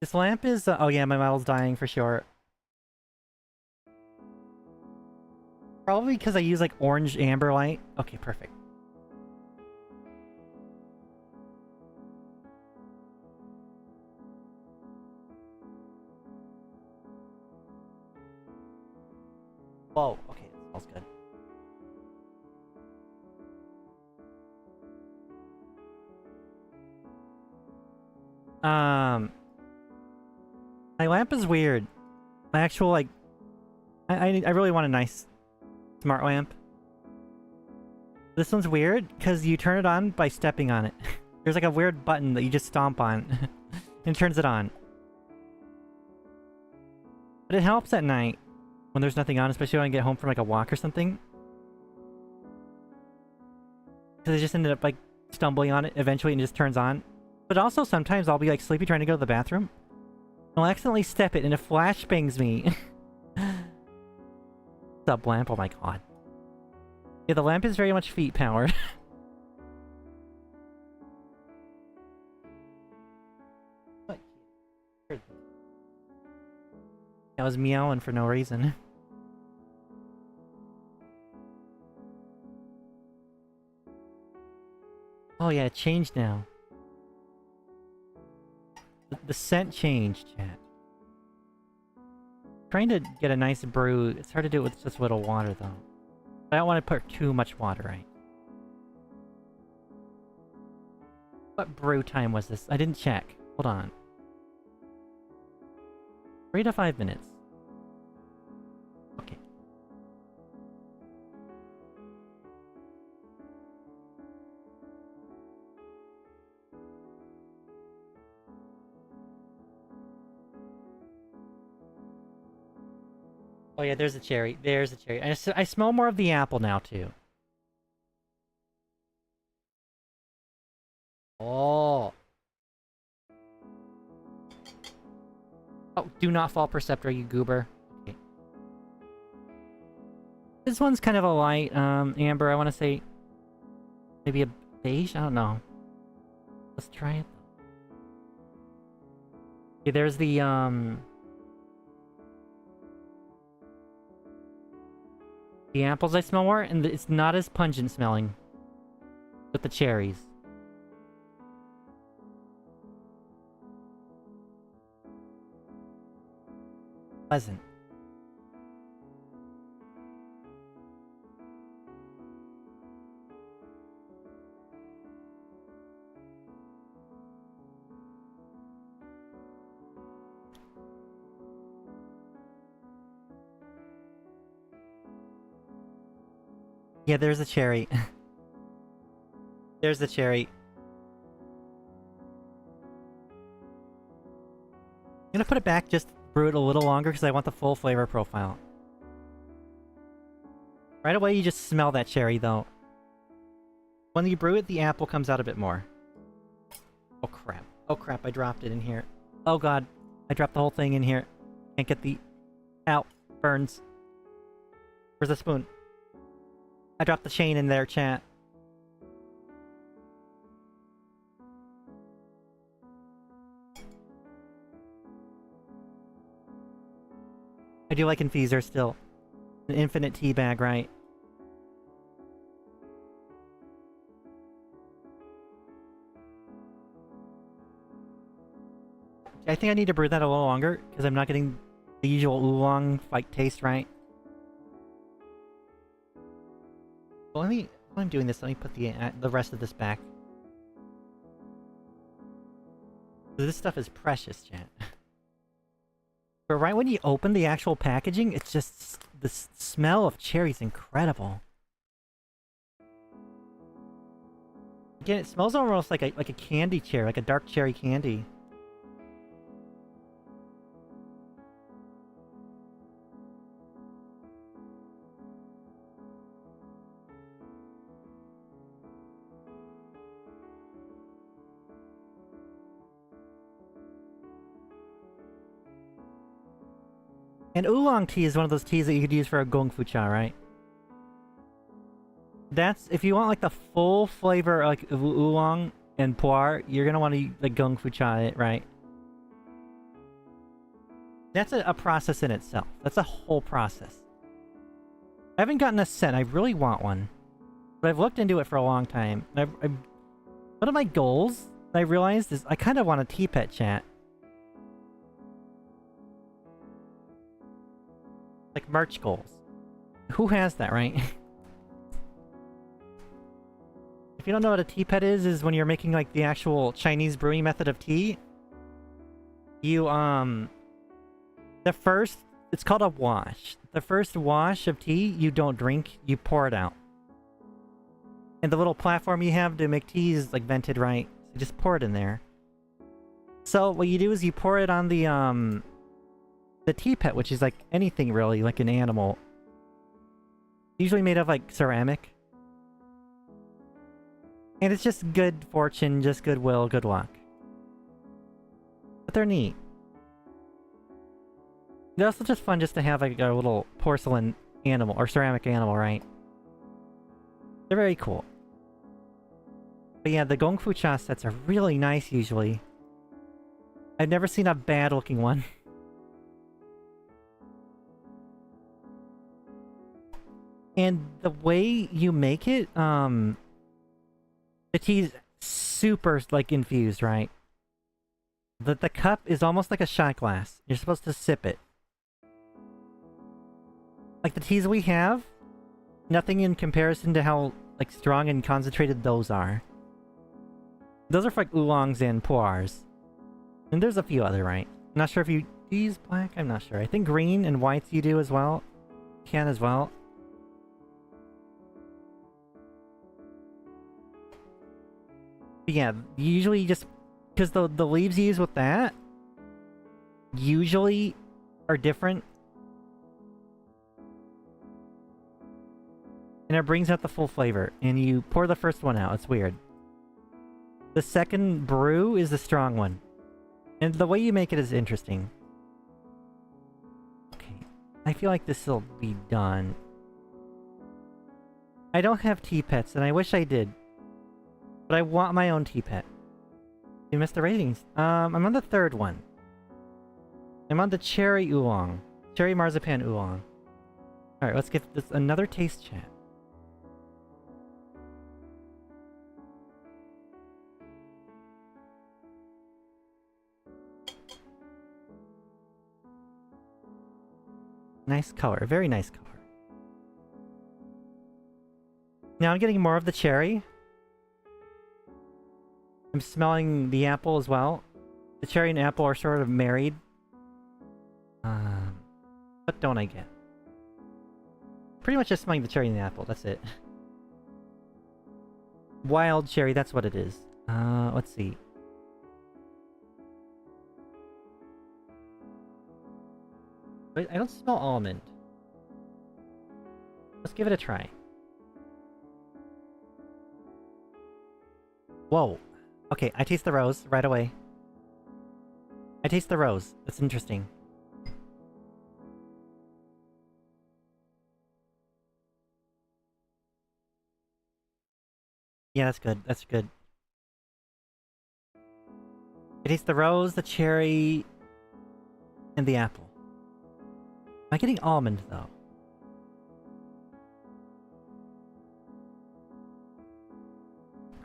This lamp is oh yeah, my model's dying for sure. Probably because I use like orange amber light. Okay, perfect. Whoa, okay, that smells good. My lamp is weird. My actual, like... I really want a nice smart lamp. This one's weird because you turn it on by stepping on it. There's like a weird button that you just stomp on and turns it on. But it helps at night when there's nothing on, especially when I get home from like a walk or something. Because I just ended up like stumbling on it eventually and it just turns on. But also sometimes I'll be like sleepy trying to go to the bathroom. I'll accidentally step it and it flashbangs me. Sub lamp, oh my god. Yeah, the lamp is very much feet powered. I was meowing for no reason. Oh yeah, it changed now. The scent changed, chat. Trying to get a nice brew. It's hard to do it with just a little water though. I don't want to put too much water, right? What brew time was this? I didn't check. Hold on. 3 to 5 minutes. Okay. Oh yeah, there's a cherry. There's a cherry. I smell more of the apple now, too. Oh. Oh, do not fall, Perceptor, you goober. Okay. This one's kind of a light, amber. I want to say maybe a beige? I don't know. Let's try it. Okay, there's the, the apples I smell more, and it's not as pungent smelling with the cherries. Pleasant. Yeah, there's a cherry. There's the cherry. I'm gonna put it back, just brew it a little longer because I want the full flavor profile. Right away you just smell that cherry though. When you brew it, the apple comes out a bit more. Oh crap. Oh crap, I dropped it in here. Oh god, I dropped the whole thing in here. Can't get the... Ow. Burns. Where's the spoon? I dropped the chain in there, chat. I do like infuser still. An infinite tea bag, right? I think I need to brew that a little longer because I'm not getting the usual oolong like taste right. Well, while I'm doing this, let me put the rest of this back. This stuff is precious, chat. But right when you open the actual packaging, it's just... the smell of cherry is incredible. Again, it smells almost like a candy cherry, like a dark cherry candy. And oolong tea is one of those teas that you could use for a gong fu cha, right? That's... if you want like the full flavor like of oolong and pu'er, you're gonna want to like gong fu cha it, right? That's a process in itself. That's a whole process. I haven't gotten a set. I really want one. But I've looked into it for a long time. one of my goals I realized is I kind of want a tea pet, chat. Like merch goals. Who has that, right? If you don't know what a tea pet is when you're making like the actual Chinese brewing method of tea. You, it's called a wash. The first wash of tea, you don't drink, you pour it out. And the little platform you have to make tea is like vented right. So just pour it in there. So what you do is you pour it on the tea pet, which is like anything really, like an animal. Usually made of like ceramic. And it's just good fortune, just goodwill, good luck. But they're neat. They're also just fun just to have like a little porcelain animal, or ceramic animal, right? They're very cool. But yeah, the Gongfu Cha sets are really nice usually. I've never seen a bad looking one. And the way you make it, the tea's super, like, infused, right? The cup is almost like a shot glass. You're supposed to sip it. Like the teas we have, nothing in comparison to how, like, strong and concentrated those are. Those are for, like, oolongs and pu'ers. And there's a few other, right? I'm not sure if you use black, I'm not sure. I think green and whites you do as well. You can as well. But yeah, usually just... because the leaves you use with that usually are different. And it brings out the full flavor. And you pour the first one out. It's weird. The second brew is the strong one. And the way you make it is interesting. Okay. I feel like this will be done. I don't have tea pets, and I wish I did. But I want my own tea pet. You missed the ratings. I'm on the third one. I'm on the cherry oolong. Cherry marzipan oolong. Alright, let's get this another taste chat. Nice color. Very nice color. Now I'm getting more of the cherry. I'm smelling the apple as well. The cherry and apple are sort of married. What don't I get? Pretty much just smelling the cherry and the apple, that's it. Wild cherry, that's what it is. Let's see. Wait, I don't smell almond. Let's give it a try. Whoa. Okay, I taste the rose right away. I taste the rose. That's interesting. Yeah, that's good. That's good. I taste the rose, the cherry, and the apple. Am I getting almond, though?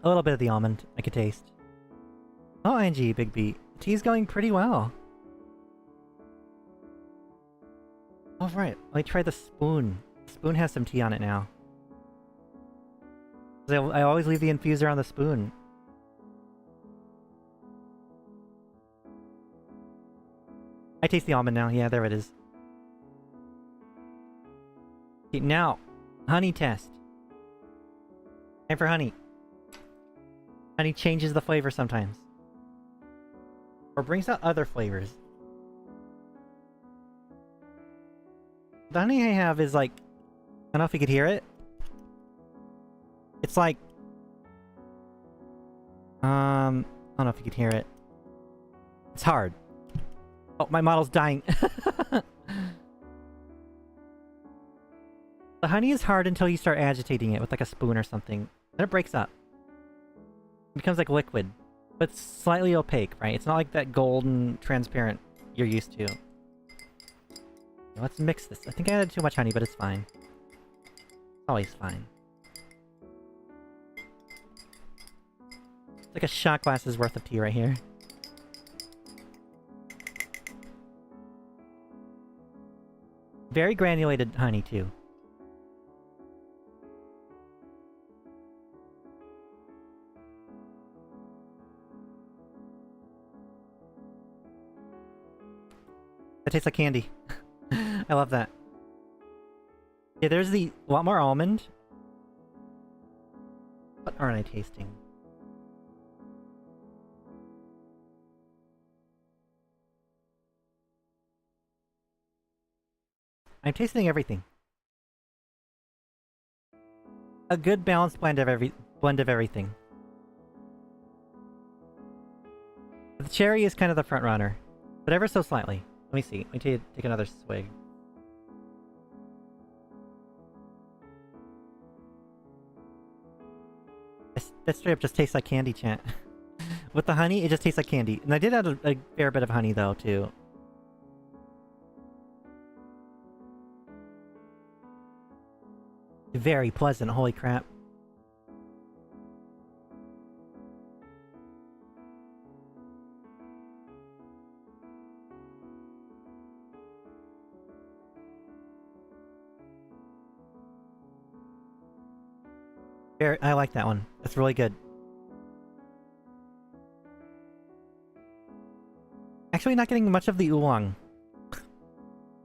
A little bit of the almond, I could taste. Oh, ING, Big B. Tea's going pretty well. Alright, let me try the spoon. The spoon has some tea on it now. I always leave the infuser on the spoon. I taste the almond now. Yeah, there it is. Okay, now, honey test. Time for honey. Honey changes the flavor sometimes. Or brings out other flavors. The honey I have is like... I don't know if you could hear it. It's like... I don't know if you could hear it. It's hard. Oh, my model's dying. The honey is hard until you start agitating it with like a spoon or something. Then it breaks up. It becomes like liquid. But it's slightly opaque, right? It's not like that golden, transparent you're used to. Let's mix this. I think I added too much honey, but it's fine. Always fine. It's like a shot glass's worth of tea right here. Very granulated honey, too. That tastes like candy. I love that. Yeah, there's a lot more almond. What aren't I tasting? I'm tasting everything. A good balanced blend of everything. The cherry is kind of the front runner, but ever so slightly. Let me see. Let me take another swig. That straight up just tastes like candy, chat. With the honey, it just tastes like candy. And I did add a fair bit of honey, though, too. Very pleasant, holy crap. I like that one. That's really good. Actually, not getting much of the oolong.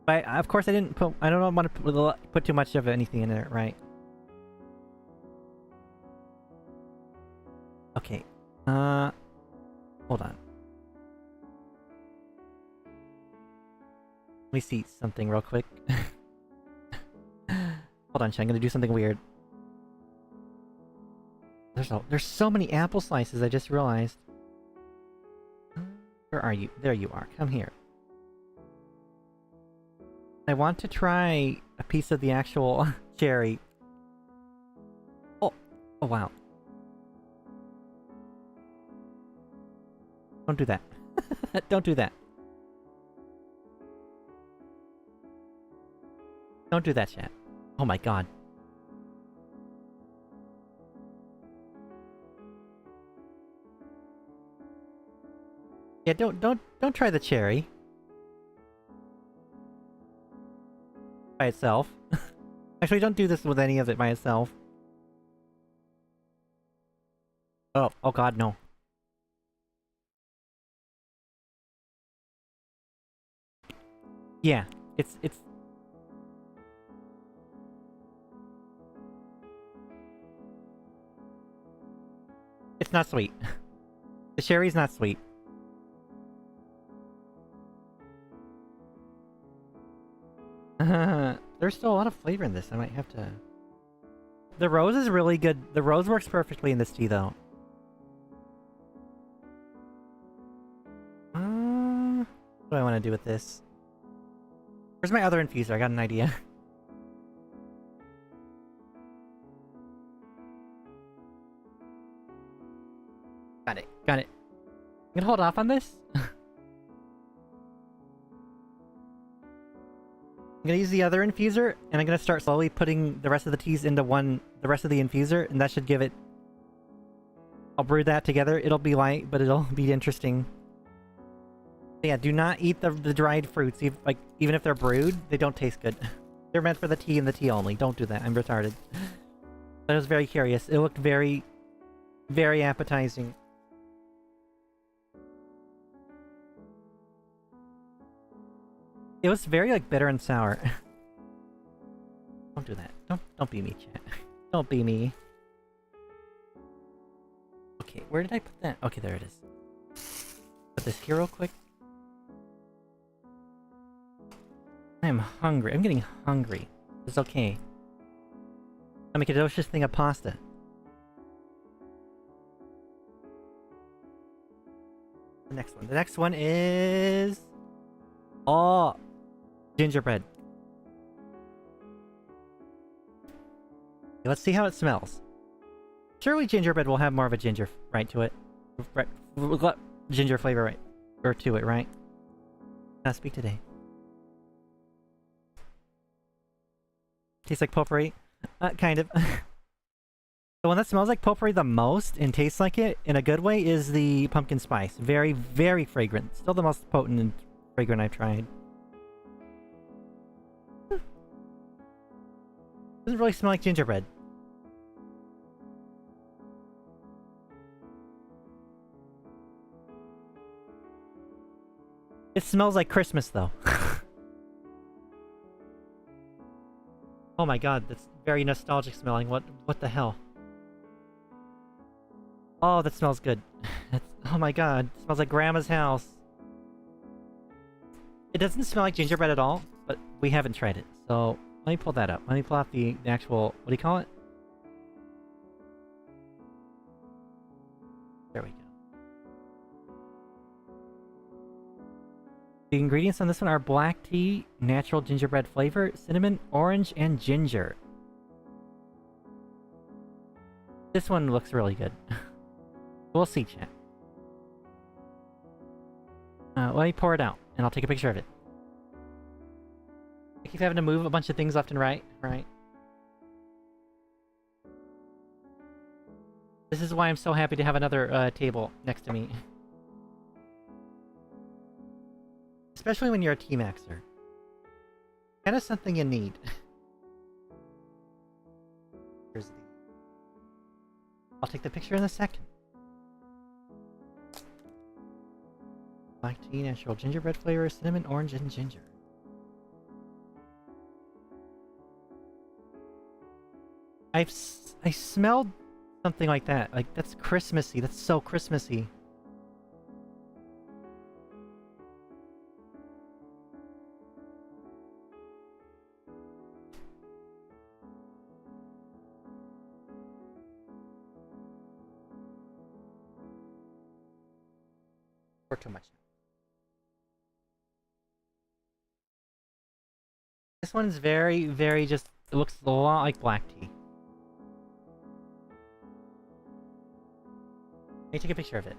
But of course, I don't want to put too much of anything in there, right? Okay. Hold on. Let me see something real quick. Hold on, chat. I'm gonna do something weird. There's so many apple slices, I just realized. Where are you? There you are. Come here. I want to try a piece of the actual cherry. Oh wow. Don't do that. Don't do that. Don't do that, chat. Oh my god. Yeah, don't try the cherry by itself. Actually, don't do this with any of it by itself. Oh god, no. Yeah, it's not sweet. The cherry's not sweet. There's still a lot of flavor in this. I might have to... The rose is really good. The rose works perfectly in this tea, though. What do I want to do with this? Where's my other infuser? I got an idea. Got it. Got it. I'm gonna hold off on this. I'm gonna use the other infuser, and I'm gonna start slowly putting the rest of the teas into the rest of the infuser, and that should give it... I'll brew that together. It'll be light, but it'll be interesting. Yeah, do not eat the dried fruits. Even if they're brewed, they don't taste good. They're meant for the tea and the tea only. Don't do that. I'm retarded. But I was very curious. It looked very, very appetizing. It was very, bitter and sour. Don't do that. Don't be me, chat. Don't be me. Okay, where did I put that? Okay, there it is. Put this here real quick. I am hungry. I'm getting hungry. It's okay. I'll make a delicious thing of pasta. The next one. The next one is... Oh! Gingerbread. Okay, let's see how it smells. Surely gingerbread will have more of a ginger right to it. Ginger flavor right or to it, right? Now speak today. Tastes like potpourri? Kind of. The one that smells like potpourri the most and tastes like it in a good way is the pumpkin spice. Very, very fragrant. Still the most potent and fragrant I've tried. Doesn't really smell like gingerbread. It smells like Christmas though. Oh my god, that's very nostalgic smelling. What the hell? Oh, that smells good. Oh my god, it smells like Grandma's house. It doesn't smell like gingerbread at all, but we haven't tried it. So let me pull that up. Let me pull out the actual, what do you call it? There we go. The ingredients on this one are black tea, natural gingerbread flavor, cinnamon, orange, and ginger. This one looks really good. We'll see, chat. Let me pour it out, and I'll take a picture of it. I keep having to move a bunch of things left and right. This is why I'm so happy to have another table next to me. Especially when you're a T-Maxer. Kind of something you need. Here's the... I'll take the picture in a second. Black tea, natural gingerbread flavor, cinnamon, orange, and ginger. I smelled something like that. Like, that's Christmassy. That's so Christmassy. Or too much. This one's very, very just... It looks a lot like black tea. Let me take a picture of it.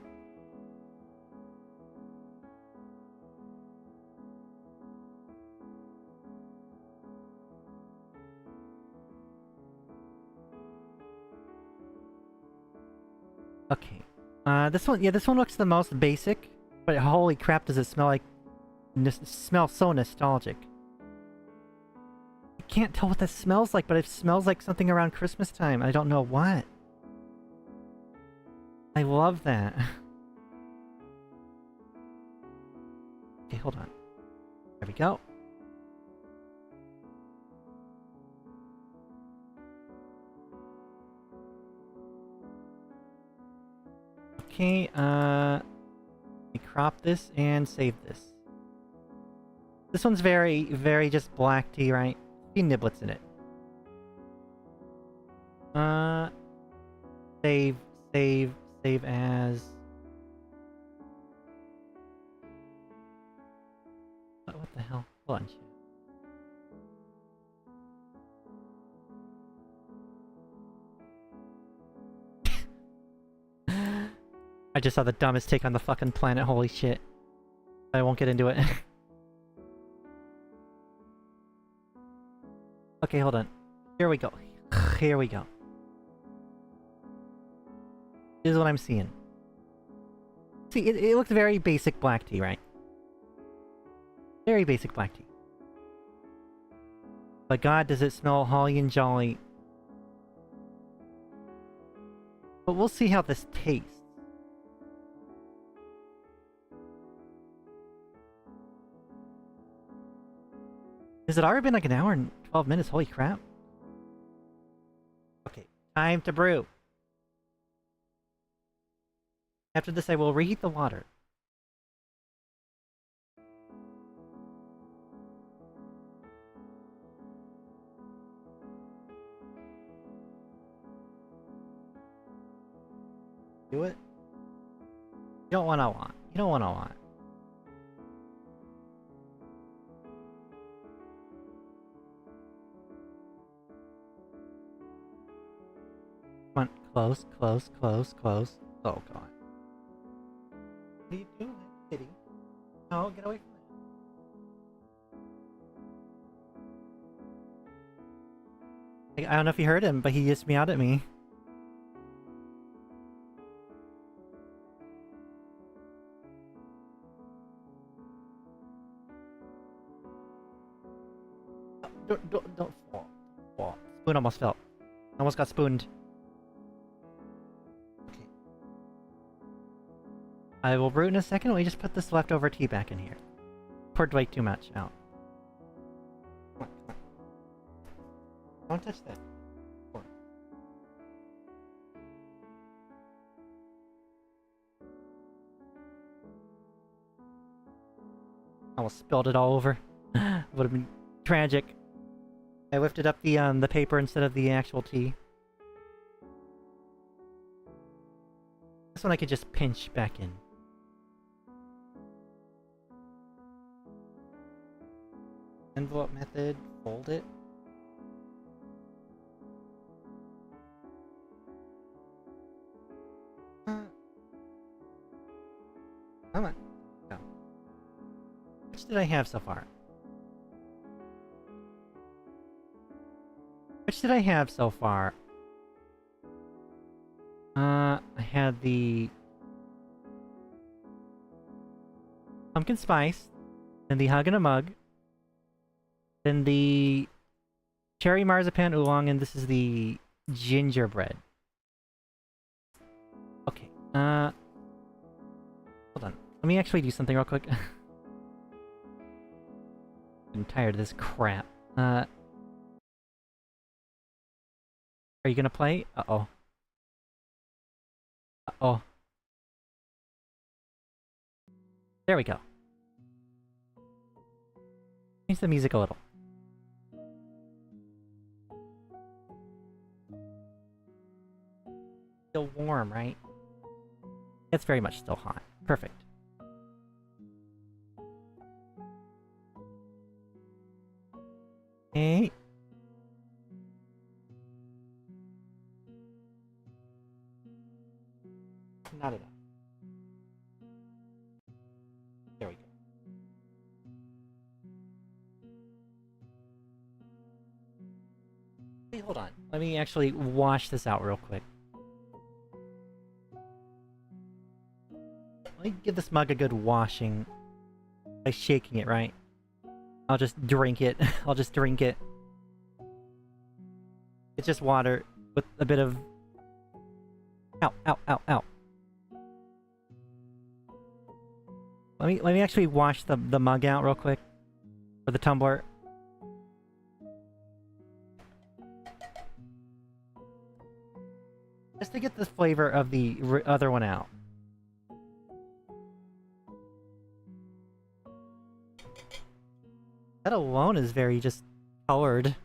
Okay. This one, yeah, this one looks the most basic, but holy crap, does it smell like... smells so nostalgic. I can't tell what that smells like, but it smells like something around Christmas time. I don't know what. I love that. Okay, hold on. There we go. Okay, let me crop this and save this. This one's very, very just black tea, right? A few niblets in it. Save as... What the hell? Hold on, shit. I just saw the dumbest take on the fucking planet, holy shit. I won't get into it. Okay, hold on. Here we go. Here we go. This is what I'm seeing. See, it looks very basic black tea, right? Very basic black tea. But god, does it smell holly and jolly. But we'll see how this tastes. Has it already been like an hour and 12 minutes? Holy crap. Okay, time to brew. After this, I will reheat the water. Do it. You don't want to want. You don't want to want. Come on, close, close, close, close. Oh god. What are you doing, kitty? No, get away from that. I don't know if you heard him, but he just meowed at me. Don't fall. Fall. Spoon almost fell. Almost got spooned. Okay. I will brew in a second. We just put this leftover tea back in here. Poured way too much out. Come on, come on. Don't touch that. Pour. Almost spilled it all over. Would have been tragic. I lifted up the paper instead of the actual tea. This one I could just pinch back in. Envelope method, fold it. Come on. Go. Which did I have so far? Which did I have so far? I had the pumpkin spice, then the hug and a mug, then the cherry marzipan oolong, and this is the gingerbread. Okay, hold on. Let me actually do something real quick. I'm tired of this crap. Are you gonna play? Uh-oh. Uh-oh. There we go. Change the music a little. Still warm, right? It's very much still hot. Perfect. Okay. Not enough. There we go. Hey, hold on. Let me actually wash this out real quick. Let me give this mug a good washing by shaking it, right? I'll just drink it. I'll just drink it. It's just water with a bit of... Ow, ow, ow, ow. Let me actually wash the mug out real quick. Or the tumbler. Just to get the flavor of the other one out. That alone is very just colored. It's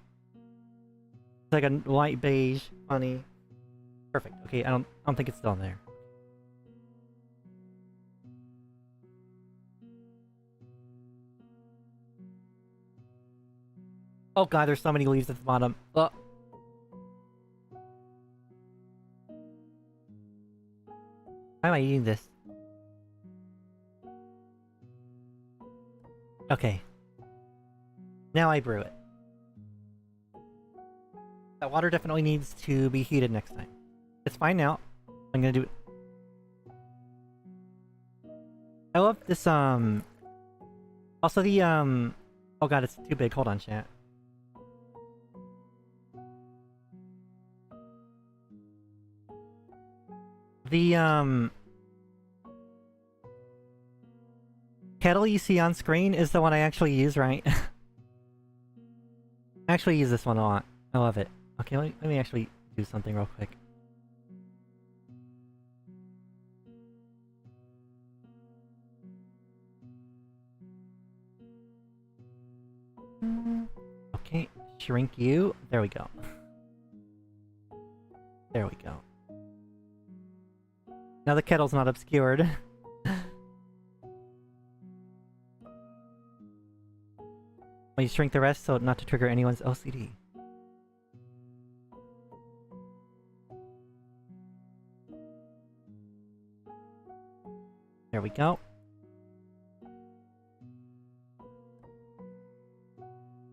like a light beige, funny. Perfect. Okay, I don't think it's still in there. Oh god, there's so many leaves at the bottom. Oh. Why am I eating this? Okay. Now I brew it. That water definitely needs to be heated next time. It's fine now. I'm gonna do it. I love this, also the, oh god, it's too big. Hold on, chat. The, kettle you see on screen is the one I actually use, right? I actually use this one a lot. I love it. Okay, let me actually do something real quick. Okay, shrink you. There we go. There we go. Now the kettle's not obscured. Will you shrink the rest so not to trigger anyone's OCD? There we go.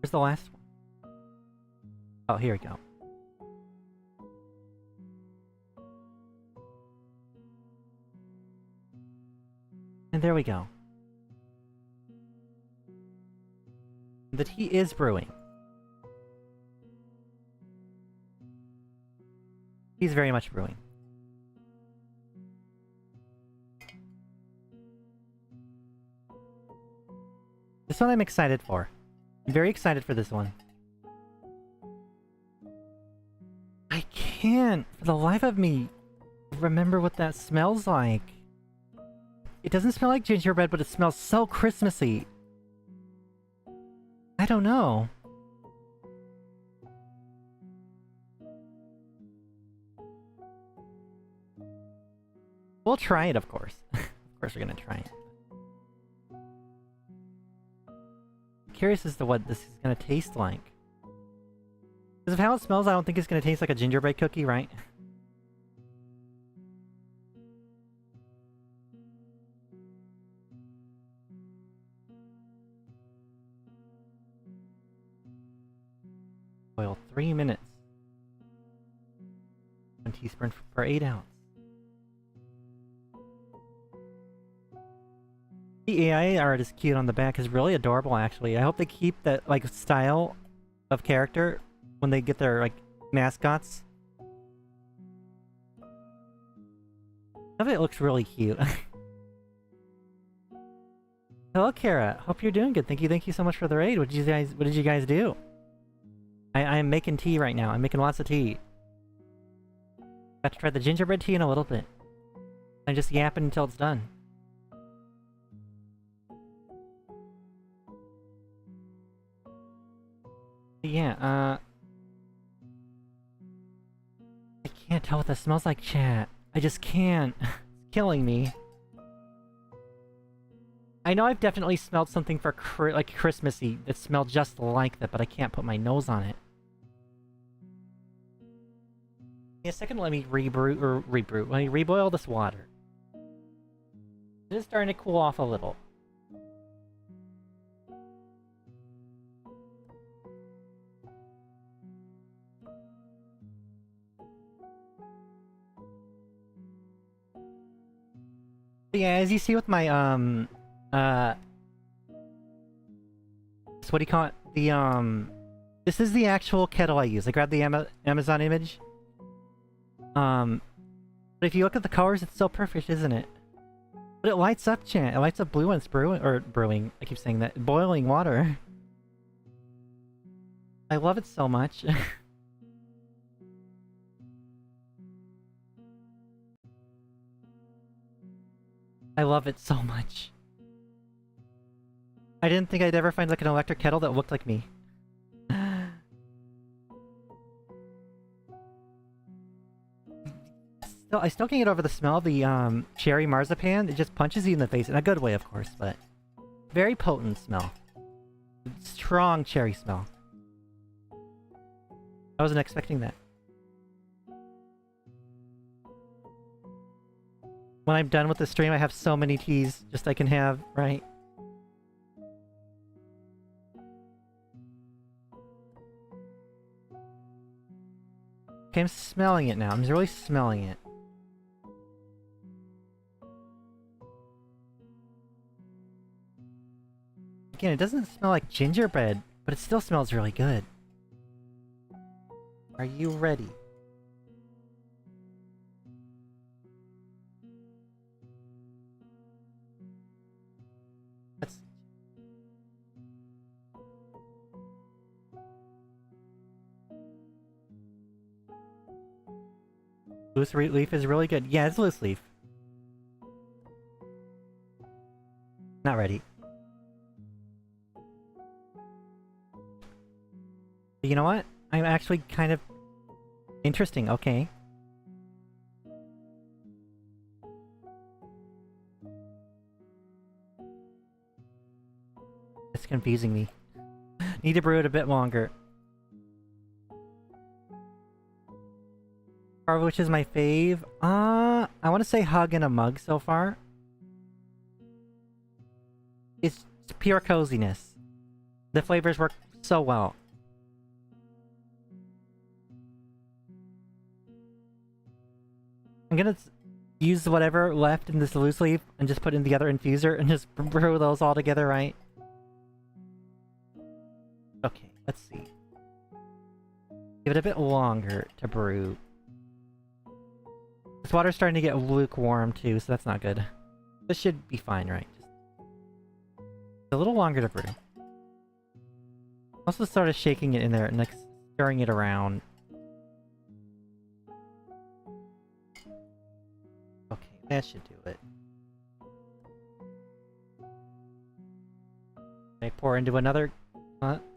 Where's the last one? Oh, here we go. And there we go. The tea is brewing. He's very much brewing. This one I'm excited for. I'm very excited for this one. I can't, for the life of me, remember what that smells like. It doesn't smell like gingerbread, but it smells so Christmassy. I don't know. We'll try it, of course. Of course we're gonna try it. I'm curious as to what this is gonna taste like. Because of how it smells, I don't think it's gonna taste like a gingerbread cookie, right? Boil 3 minutes. 1 teaspoon per 8 ounce. The AI art is cute on the back. Is really adorable, actually. I hope they keep that like style of character when they get their like mascots. Some of it looks really cute. Hello, Kara. Hope you're doing good. Thank you so much for the raid. What did you guys do? I am making tea right now. I'm making lots of tea. Got to try the gingerbread tea in a little bit. I'm just yapping until it's done. Yeah, I can't tell what that smells like, chat. I just can't. It's killing me. I know I've definitely smelled something for like Christmassy that smelled just like that, but I can't put my nose on it. Yeah, second, let me let me reboil this water. It is starting to cool off a little. Yeah, as you see with my, so what do you call it? The, this is the actual kettle I use. I grabbed the Amazon image. But if you look at the colors, it's so perfect, isn't it? But it lights up, chat. It lights up blue when it's brewing. I keep saying that. Boiling water. I love it so much. I love it so much. I didn't think I'd ever find like an electric kettle that looked like me. I still can't get over the smell of the cherry marzipan. It just punches you in the face, in a good way of course, but very potent smell. Strong cherry smell. I wasn't expecting that. When I'm done with the stream, I have so many teas just I can have, right? Okay, I'm smelling it now. I'm really smelling it. Again, it doesn't smell like gingerbread, but it still smells really good. Are you ready? Let's... Loose leaf is really good. Yeah, it's loose leaf. Not ready. But you know what? I'm actually kind of interesting. Okay. It's confusing me. Need to brew it a bit longer. Which is my fave? I want to say hug in a mug so far. It's pure coziness. The flavors work so well. I'm gonna use whatever left in this loose leaf and just put in the other infuser and just brew those all together, right? Okay, let's see. Give it a bit longer to brew. This water's starting to get lukewarm too, so that's not good. This should be fine, right? Just a little longer to brew. Also started shaking it in there and like stirring it around. Okay, that should do it. I pour into another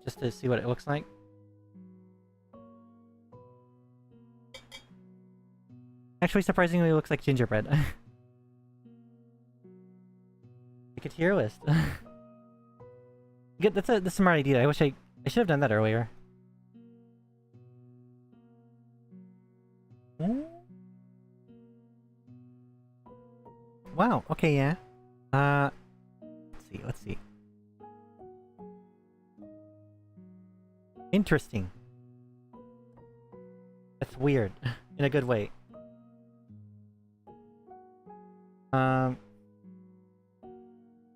just to see what it looks like. Actually, surprisingly, it looks like gingerbread. Like a tier list. Good, that's a smart idea. I should have done that earlier. Wow. Okay. Yeah. Let's see. Interesting. That's weird in a good way.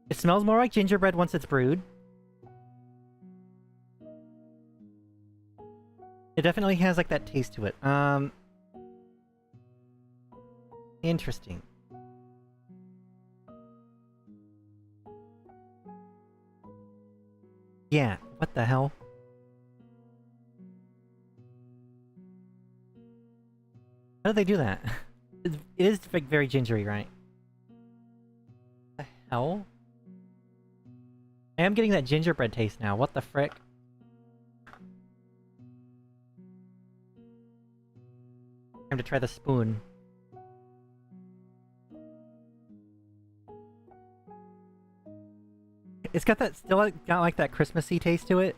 It smells more like gingerbread once it's brewed. It definitely has like that taste to it. Interesting. Yeah, what the hell? How did they do that? It is like very gingery, right? What the hell? I am getting that gingerbread taste now. What the frick? Time to try the spoon. It's got that got like that Christmassy taste to it.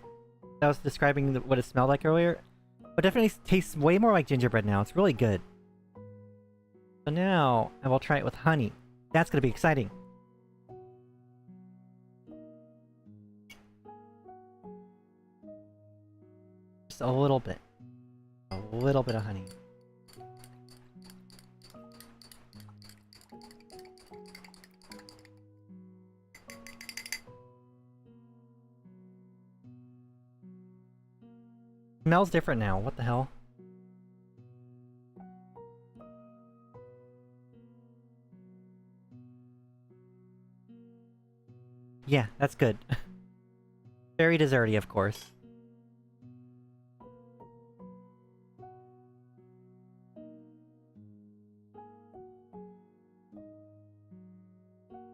I was describing what it smelled like earlier, but definitely tastes way more like gingerbread now. It's really good. So now I will try it with honey. That's gonna be exciting. Just a little bit. A little bit of honey. Smells different now. What the hell? Yeah, that's good. Very desserty, of course.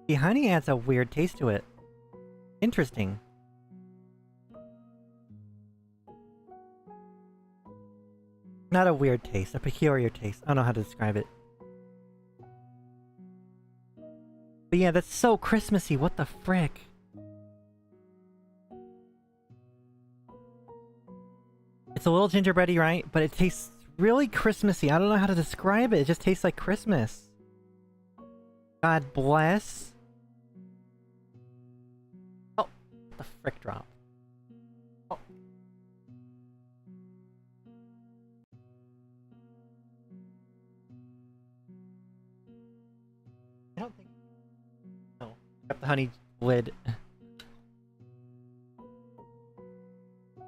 The honey adds a weird taste to it. Interesting. Not a weird taste, a peculiar taste. I don't know how to describe it. But yeah, that's so Christmassy. What the frick? It's a little gingerbready, right? But it tastes really Christmassy. I don't know how to describe it. It just tastes like Christmas. God bless. Oh, what the frick drop? Oh. I don't think... No. Got the honey lid.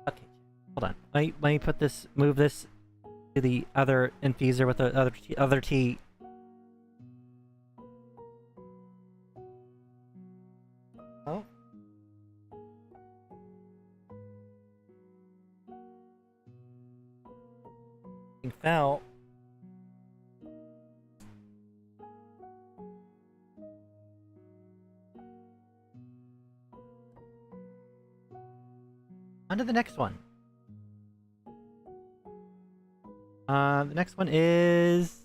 Okay, hold on. Let me put this... Move this to the other infuser with the other tea. Oh. Something fell. On to the next one. The next one is...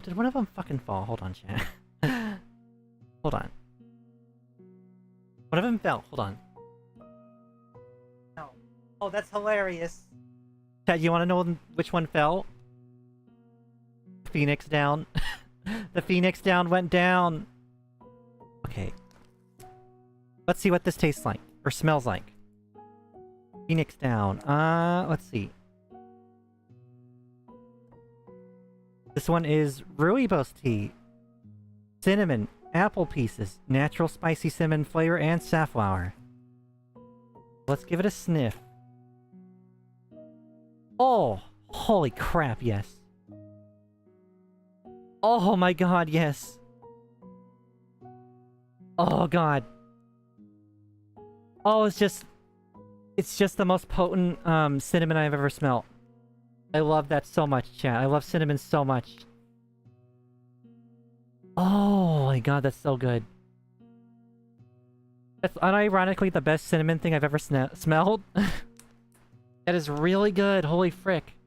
Did one of them fucking fall? Hold on, chat. Hold on. One of them fell. Hold on. No. Oh, that's hilarious. Chad, you want to know which one fell? Phoenix down. The Phoenix down went down. Okay. Let's see what this tastes like. Or smells like. Phoenix down. Let's see. This one is rooibos tea. Cinnamon. Apple pieces, natural spicy cinnamon flavor, and safflower. Let's give it a sniff. Oh, holy crap, yes. Oh my god, yes. Oh god. Oh, it's just the most potent cinnamon I've ever smelled. I love that so much, chat. I love cinnamon so much. Oh my god, that's so good. That's unironically the best cinnamon thing I've ever smelled. That is really good. Holy frick.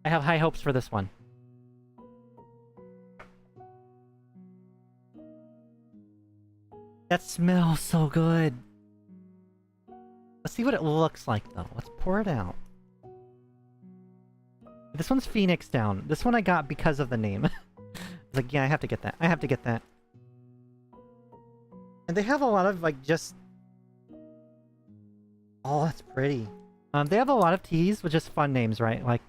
I have high hopes for this one. That smells so good. Let's see what it looks like, though. Let's pour it out. This one's Phoenix Down. This one I got because of the name. I was like, yeah, I have to get that. I have to get that. And they have a lot of, like, just... Oh, that's pretty. They have a lot of teas with just fun names, right? Like,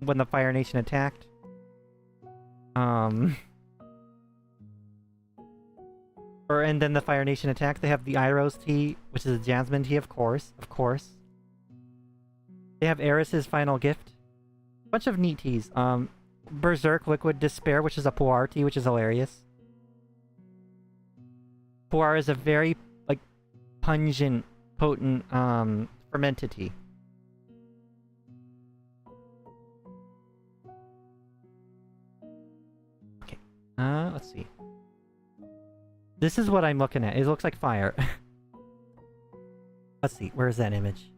when the Fire Nation attacked. And then the Fire Nation attacked. They have the Iros tea, which is a jasmine tea, of course. Of course. They have Eris's Final Gift. Bunch of neat teas. Berserk Liquid Despair, which is a pu'er tea, which is hilarious. Pu'er is a very, like, pungent, potent, fermented tea. Okay. Let's see. This is what I'm looking at. It looks like fire. Let's see. Where is that image?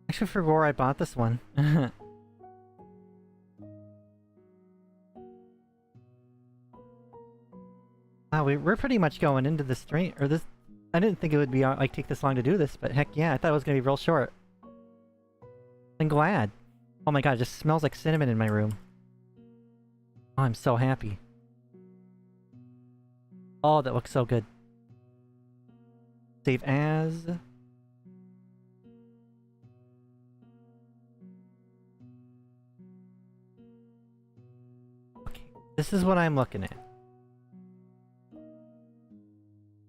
Actually, for where I bought this one. Wow, we're pretty much going into the stream, or this... I didn't think it would be, like, take this long to do this, but heck yeah, I thought it was gonna be real short. I'm glad. Oh my god, it just smells like cinnamon in my room. Oh, I'm so happy. Oh, that looks so good. Save as... Okay, this is what I'm looking at.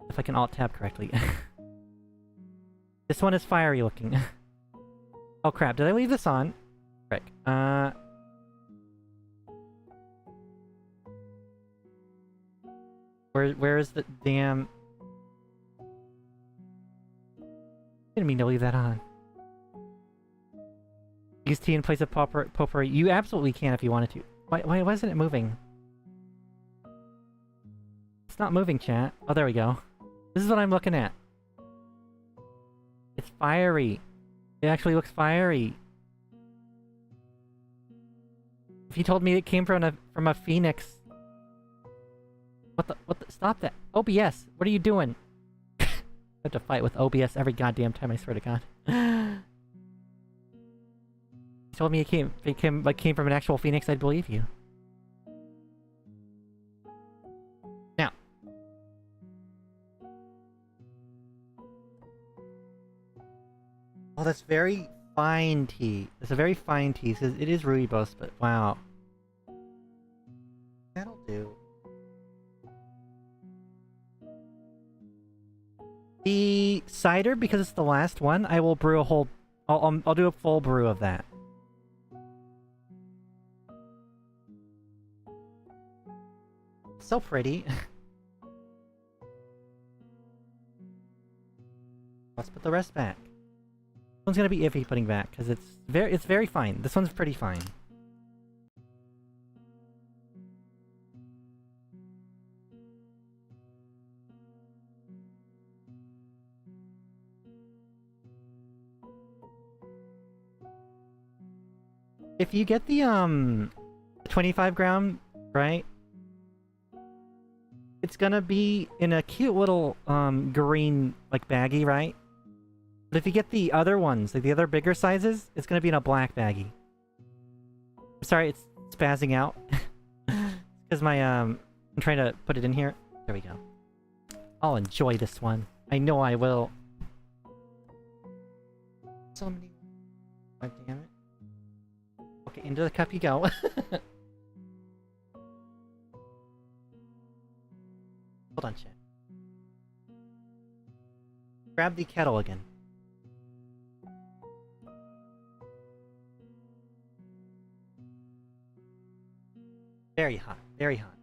If I can alt-tab correctly. This one is fiery looking. Oh crap, did I leave this on? Frick. Where is the damn... I didn't mean to leave that on. Use tea in place of potpourri. You absolutely can if you wanted to. Why wasn't it moving? It's not moving, chat. Oh, there we go. This is what I'm looking at. It's fiery. It actually looks fiery. If you told me it came from a phoenix... What the... Stop that! OBS! What are you doing? I have to fight with OBS every goddamn time, I swear to god. You told me it came from an actual phoenix, I'd believe you. Now. Oh, that's very fine tea. It's a very fine tea. It is rooibos, but wow. That'll do. The cider, because it's the last one, I will brew a whole... I'll do a full brew of that. So pretty. Let's put the rest back. This one's gonna be iffy putting back, because it's very fine. This one's pretty fine. If you get the 25 gram, right? It's gonna be in a cute little green like baggie, right? But if you get the other ones, like the other bigger sizes, it's gonna be in a black baggie. I'm sorry, it's spazzing out. Because my I'm trying to put it in here. There we go. I'll enjoy this one. I know I will. So many. God damn it. Okay, into the cup you go. Hold on, chat. Grab the kettle again. Very hot, very hot.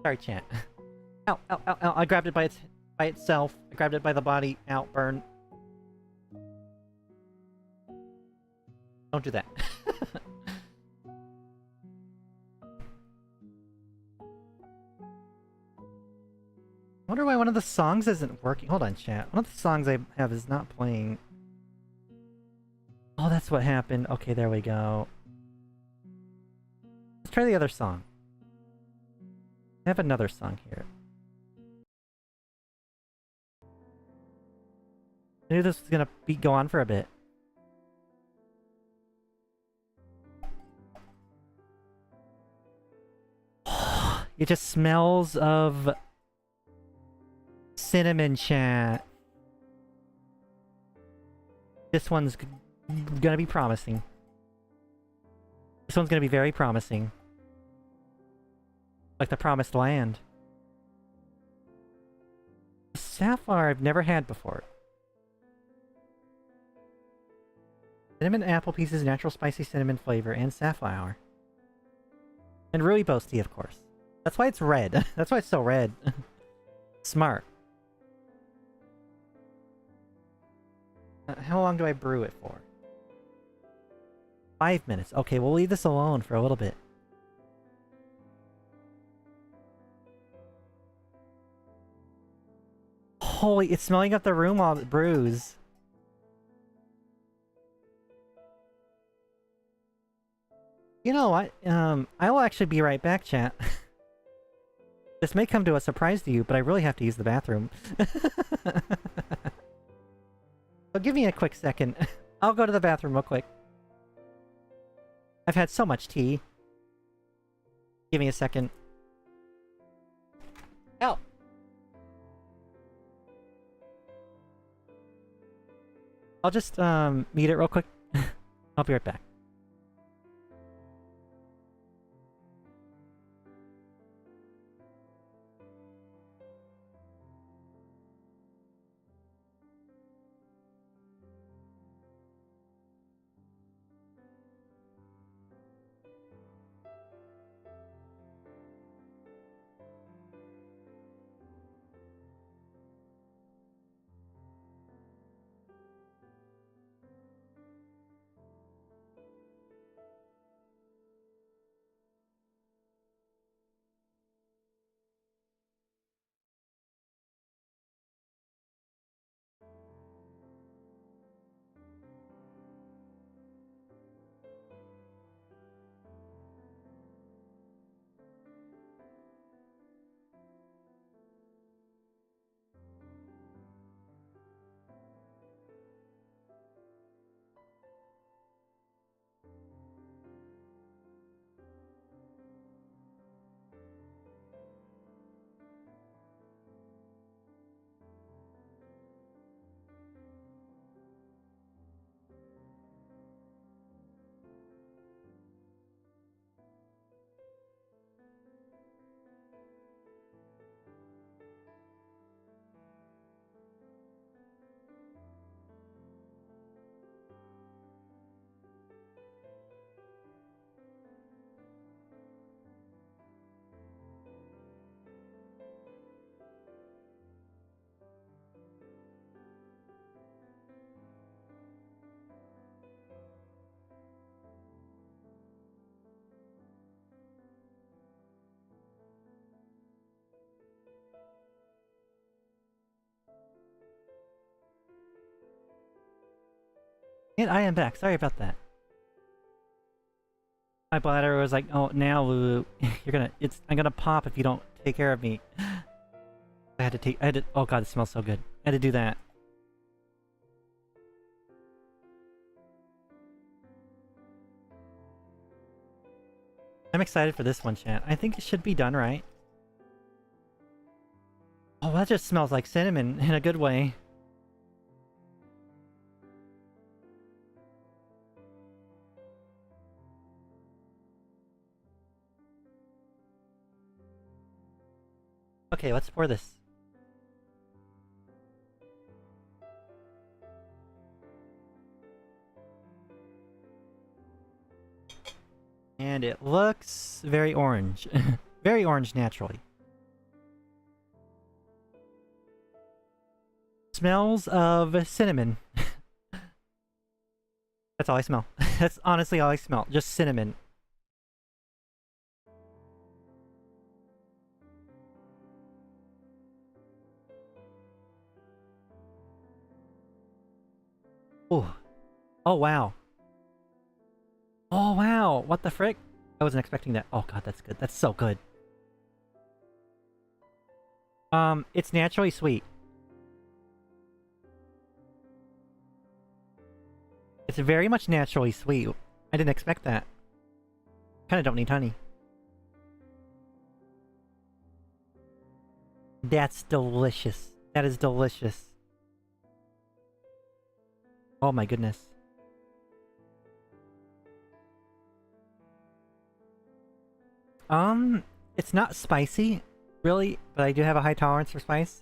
Sorry, chat. Ow, ow, ow, ow. I grabbed it by itself. I grabbed it by the body. Ow, burn. Don't do that. I wonder why one of the songs isn't working. Hold on, chat. One of the songs I have is not playing. Oh, that's what happened. Okay, there we go. Let's try the other song. I have another song here. I knew this was gonna go on for a bit. It just smells of cinnamon, chat. This one's gonna be promising. This one's gonna be very promising. Like the promised land. Sapphire I've never had before. Cinnamon apple pieces, natural spicy cinnamon flavor, and safflower. And rooibos tea, of course. That's why it's red. That's why it's so red. Smart. How long do I brew it for? 5 minutes. Okay, we'll leave this alone for a little bit. Holy, it's smelling up the room while it brews. You know what? I will actually be right back, chat. This may come to a surprise to you, but I really have to use the bathroom. So give me a quick second. I'll go to the bathroom real quick. I've had so much tea. Give me a second. Ow! I'll just, meet it real quick. I'll be right back. And I am back. Sorry about that. My bladder was like, "Oh, now, Lulu, I'm gonna pop if you don't take care of me." Oh god, it smells so good. I had to do that. I'm excited for this one, chat. I think it should be done right. Oh, that just smells like cinnamon in a good way. Okay, let's pour this. And it looks very orange. Very orange naturally. Smells of cinnamon. That's all I smell. That's honestly all I smell. Just cinnamon. Oh. Oh, wow. Oh, wow. What the frick? I wasn't expecting that. Oh, God, that's good. That's so good. It's naturally sweet. It's very much naturally sweet. I didn't expect that. Kinda don't need honey. That's delicious. That is delicious. Oh my goodness. It's not spicy, really, but I do have a high tolerance for spice.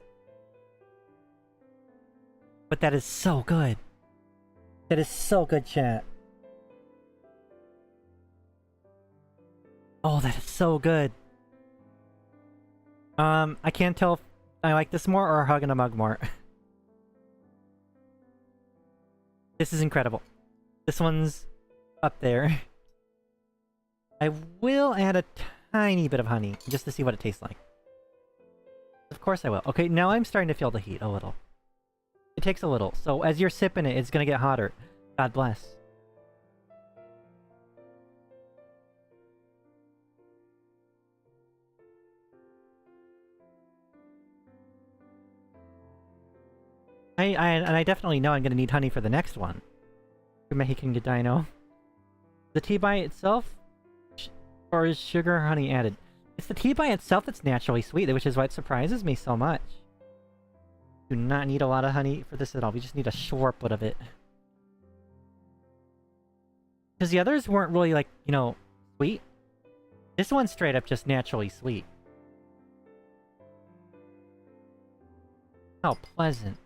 But that is so good. That is so good, chat. Oh, that is so good. I can't tell if I like this more or Hug and a Mug more. This is incredible. This one's up there. I will add a tiny bit of honey, just to see what it tastes like. Of course I will. Okay, now I'm starting to feel the heat a little. It takes a little, so as you're sipping it, it's gonna get hotter. God bless. I definitely know I'm gonna need honey for the next one. Mexican dino. The tea by itself? Or is sugar or honey added? It's the tea by itself that's naturally sweet, which is why it surprises me so much. Do not need a lot of honey for this at all. We just need a short bit of it. Because the others weren't really, like, you know, sweet. This one's straight up just naturally sweet. How pleasant.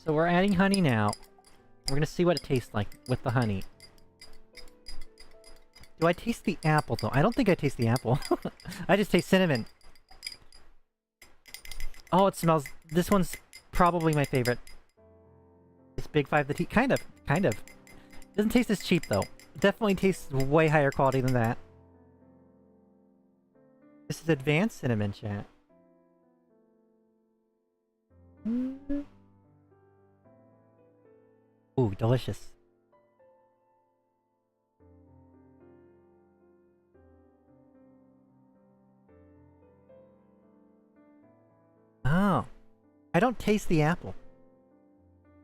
So we're adding honey now. We're gonna see what it tastes like with the honey. Do I taste the apple, though? I don't think I taste the apple. I just taste cinnamon. Oh, it smells... This one's probably my favorite. It's Big Five the tea. Kind of. Kind of. Doesn't taste as cheap, though. It definitely tastes way higher quality than that. This is advanced cinnamon, chat. Ooh, delicious. Oh. I don't taste the apple.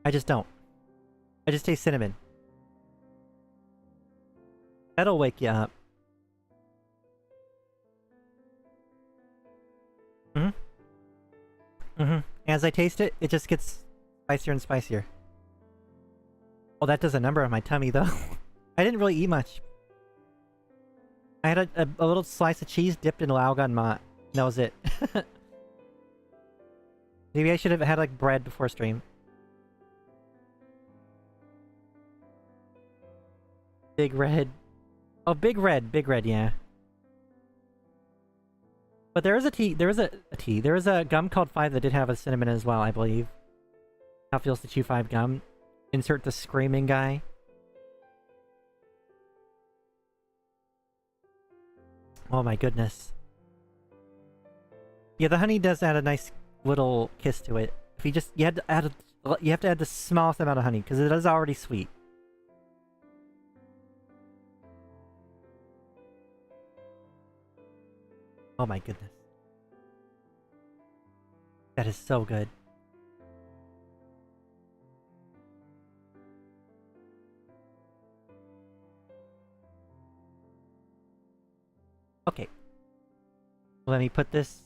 I just don't. I just taste cinnamon. That'll wake you up. As I taste it, it just gets spicier and spicier. Oh, that does a number on my tummy, though. I didn't really eat much. I had a little slice of cheese dipped in Laugan Mat. That was it. Maybe I should have had, like, bread before stream. Big Red. Oh, Big Red, yeah. But there is a tea, there is a gum called 5 that did have a cinnamon as well, I believe. How it feels to chew 5 gum. Insert the screaming guy. Oh my goodness. Yeah, the honey does add a nice little kiss to it. If you just, you have to add the smallest amount of honey, because it is already sweet. Oh my goodness. That is so good. Okay. Let me put this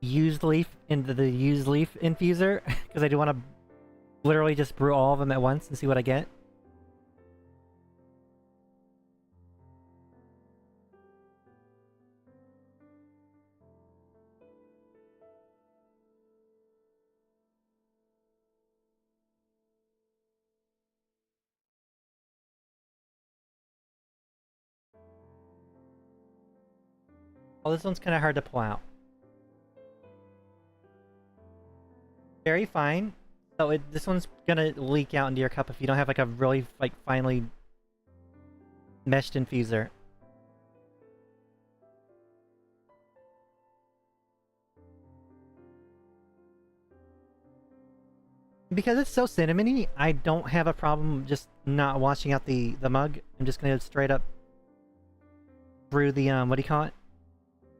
used leaf into the used leaf infuser, because I do want to literally just brew all of them at once and see what I get. Oh, this one's kind of hard to pull out. Very fine. So this one's gonna leak out into your cup if you don't have like a really like finely meshed infuser. Because it's so cinnamony, I don't have a problem just not washing out the mug. I'm just gonna straight up brew the what do you call it?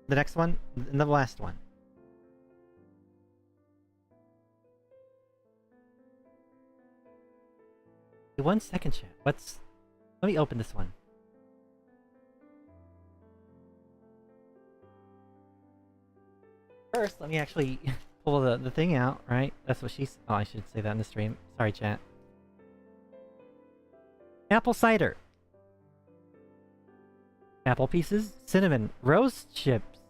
The next one? And the last one. One second, chat. Let me open this one. First, let me actually pull the thing out, right? That's what she's... Oh, I should say that in the stream. Sorry, chat. Apple cider. Apple pieces, cinnamon, rose chips,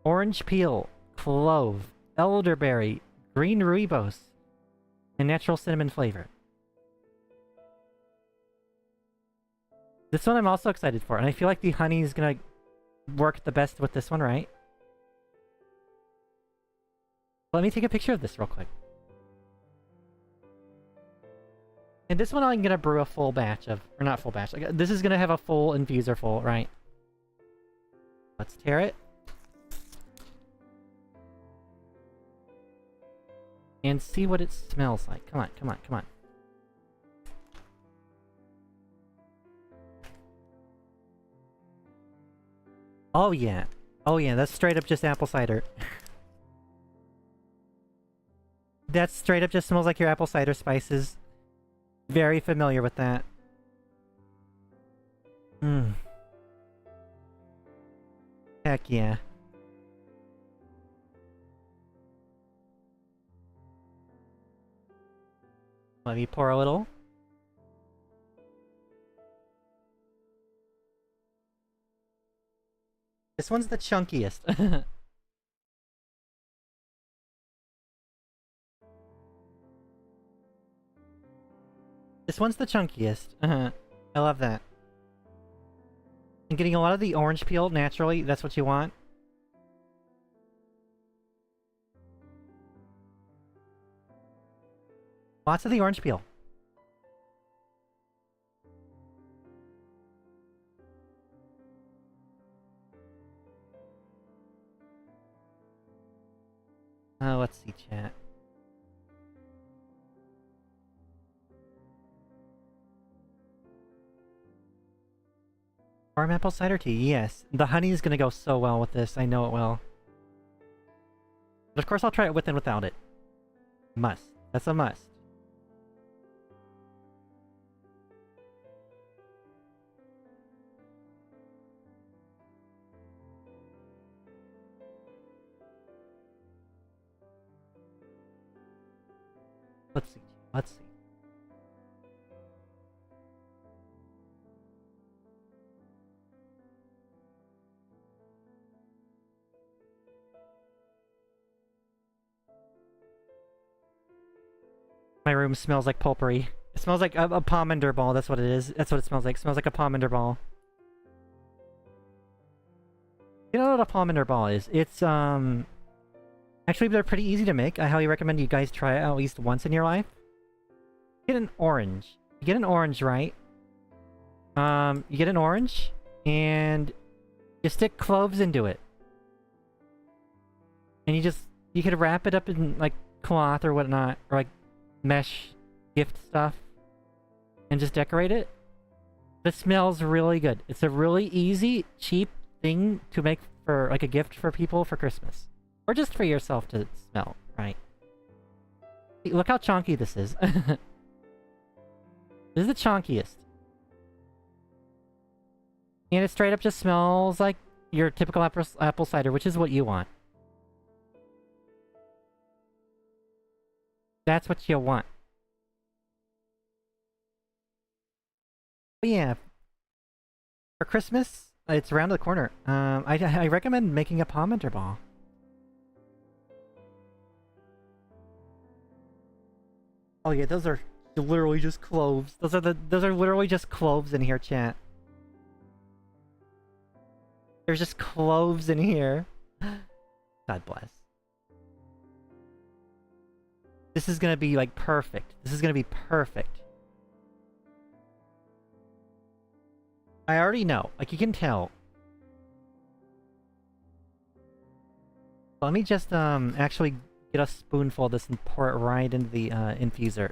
orange peel, clove, elderberry, green rooibos, and natural cinnamon flavor. This one I'm also excited for, and I feel like the honey is gonna work the best with this one, right? Let me take a picture of this real quick. And this one I'm gonna brew a full batch of, or not full batch, like, this is gonna have a full infuser full, right? Let's tear it. And see what it smells like. Come on, come on, come on. Oh yeah. Oh yeah, that's straight up just apple cider. That straight up just smells like your apple cider spices. Very familiar with that. Mmm. Heck yeah. Let me pour a little. This one's the chunkiest. This one's the chunkiest. I love that. And getting a lot of the orange peel naturally, that's what you want. Lots of the orange peel. Let's see, chat. Farm apple cider tea, yes. The honey is gonna go so well with this, I know it will. But of course I'll try it with and without it. Must. That's a must. Let's see. Let's see. My room smells like potpourri. It smells like a pomander ball, that's what it is. That's what it smells like. It smells like a pomander ball. You know what a pomander ball is? It's, actually, they're pretty easy to make. I highly recommend you guys try it at least once in your life. Get an orange. You get an orange, right? You get an orange, and you stick cloves into it. And you could wrap it up in, like, cloth or whatnot, or, like, mesh gift stuff, and just decorate it. It smells really good. It's a really easy, cheap thing to make for, like, a gift for people for Christmas. Or just for yourself to smell, right? Look how chonky this is. This is the chonkiest. And it straight up just smells like your typical apple cider, which is what you want. That's what you want. But yeah. For Christmas, it's around the corner. I recommend making a pomander ball. Oh yeah, those are literally just cloves. Those are literally just cloves in here, chat. There's just cloves in here. God bless. This is gonna be like perfect. This is gonna be perfect. I already know. Like, you can tell. Let me just actually get a spoonful of this and pour it right into the infuser.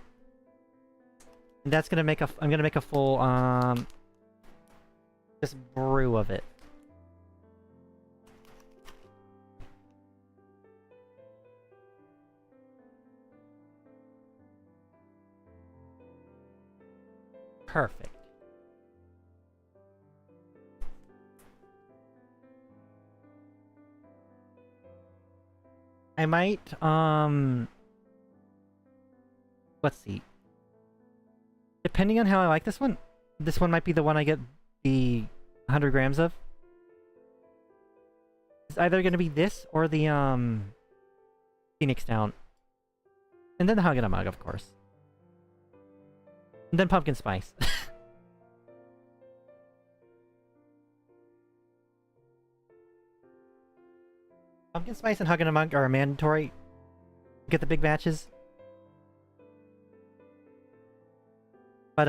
And that's gonna make a I'm gonna make a full just brew of it. Perfect. I might, let's see. Depending on how I like this one might be the one I get the 100 grams of. It's either gonna be this or the, Phoenix Down. And then the Hug in a Mug, of course. And then Pumpkin Spice. Pumpkin Spice and Hug in a Mug are mandatory. Get the big batches. But,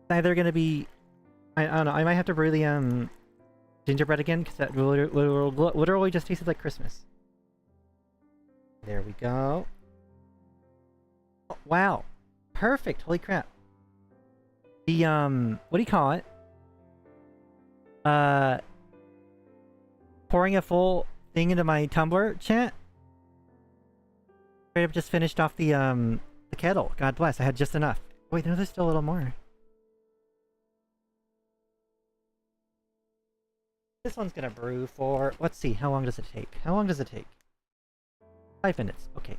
it's either gonna be... I don't know, I might have to brew the, gingerbread again, because that literally just tasted like Christmas. There we go. Oh, wow. Perfect, holy crap. The, what do you call it? Pouring a full thing into my tumbler, chat. Straight up just finished off the kettle. God bless, I had just enough. Wait, no, there's still a little more. This one's gonna brew for... Let's see, how long does it take? How long does it take? 5 minutes, okay.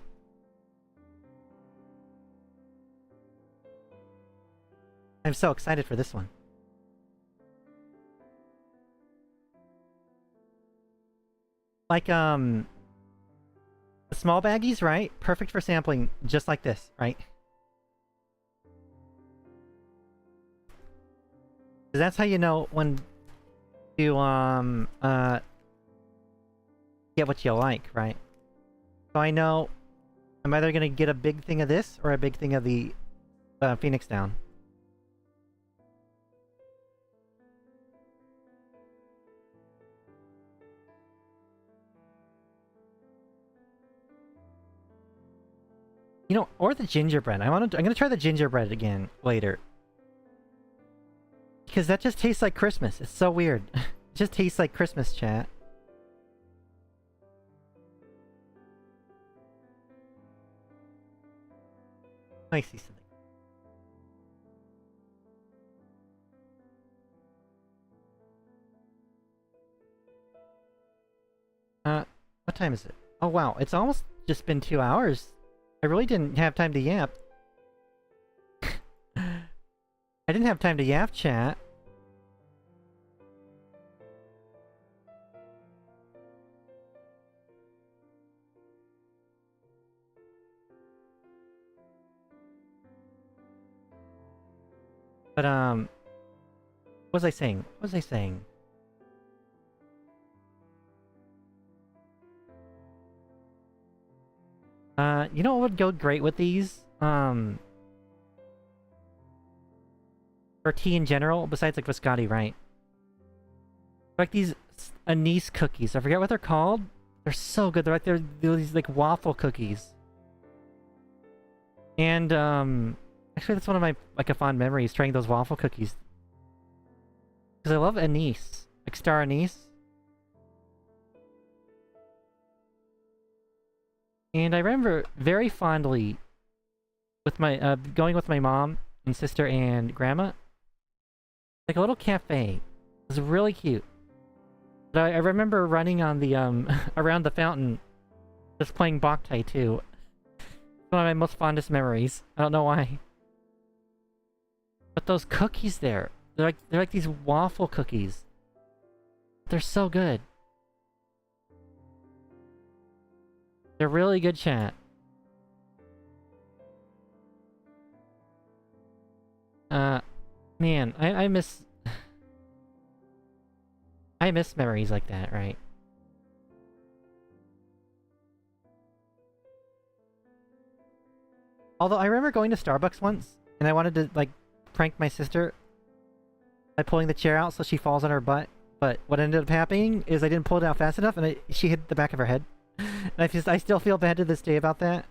I'm so excited for this one. Like, the small baggies, right? Perfect for sampling, just like this, right? 'Cause that's how you know when to, get what you like, right? So I know I'm either gonna get a big thing of this or a big thing of the, Phoenix Down. You know, or the gingerbread. I'm gonna try the gingerbread again later. Because that just tastes like Christmas. It's so weird. It just tastes like Christmas, chat. I see something. What time is it? Oh wow, it's almost just been 2 hours. I really didn't have time to yap. I didn't have time to yap, chat. But, what was I saying? What was I saying? You know what would go great with these? For tea in general, besides like biscotti, right? Like these anise cookies. I forget what they're called. They're so good. They're these like waffle cookies. And actually that's one of my like a fond memories, trying those waffle cookies. Because I love anise. Like star anise. And I remember very fondly with my going with my mom and sister and grandma. Like a little cafe. It was really cute. But I remember running on the around the fountain, just playing boktai too. It's one of my most fondest memories. I don't know why. But those cookies there, they're like these waffle cookies. They're so good. They're really good, chat. Man, I miss... I miss memories like that, right? Although I remember going to Starbucks once, and I wanted to, like, prank my sister by pulling the chair out so she falls on her butt. But what ended up happening is I didn't pull it out fast enough, and she hit the back of her head. And I still feel bad to this day about that.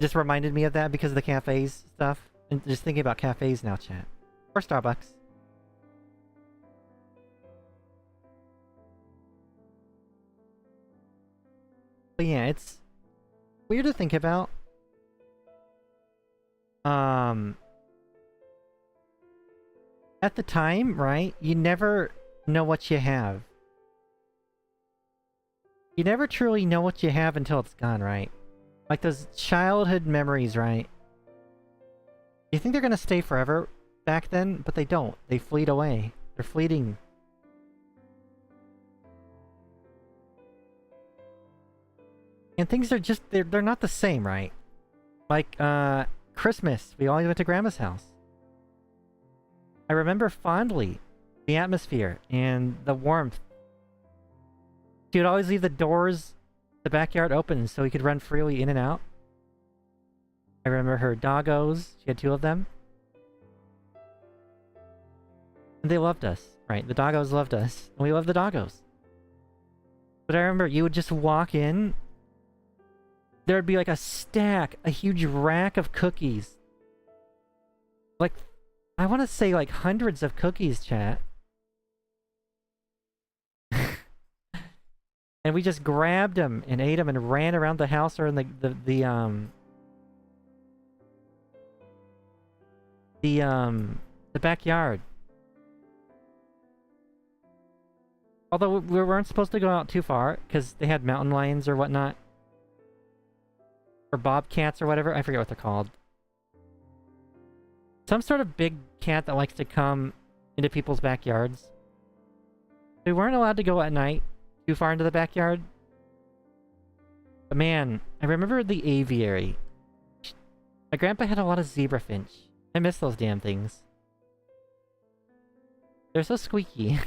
Just reminded me of that because of the cafes stuff. And just thinking about cafes now, chat. Or Starbucks. But yeah, it's weird to think about. At the time, right? You never know what you have. You never truly know what you have until it's gone, right? Like those childhood memories, right? You think they're gonna stay forever back then, but they don't. They fleet away. They're fleeting. And things are just, they're not the same, right? Like, Christmas, we always went to Grandma's house. I remember fondly the atmosphere and the warmth. She would always leave the doors, the backyard open so we could run freely in and out. I remember her doggos. She had 2 of them. And they loved us, right? The doggos loved us, and we loved the doggos. But I remember you would just walk in, there would be like a stack, a huge rack of cookies. Like, I want to say like hundreds of cookies, chat. And we just grabbed them and ate them and ran around the house or in the backyard. Although we weren't supposed to go out too far because they had mountain lions or whatnot. Or bobcats or whatever. I forget what they're called. Some sort of big cat that likes to come into people's backyards. We weren't allowed to go at night too far into the backyard. But man, I remember the aviary. My grandpa had a lot of zebrafinch. I miss those damn things. They're so squeaky.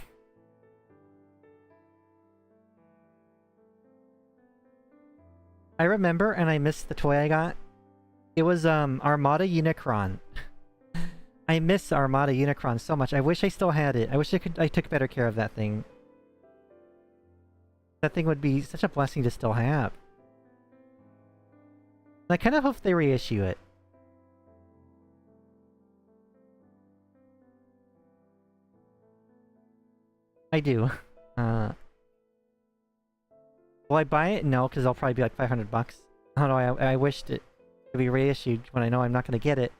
I remember, and I missed the toy I got. It was, Armada Unicron. I miss Armada Unicron so much. I wish I still had it. I wish I took better care of that thing. That thing would be such a blessing to still have. And I kind of hope they reissue it. I do. Will I buy it? No, because it'll probably be like 500 bucks. I don't know, I wished it to be reissued when I know I'm not going to get it.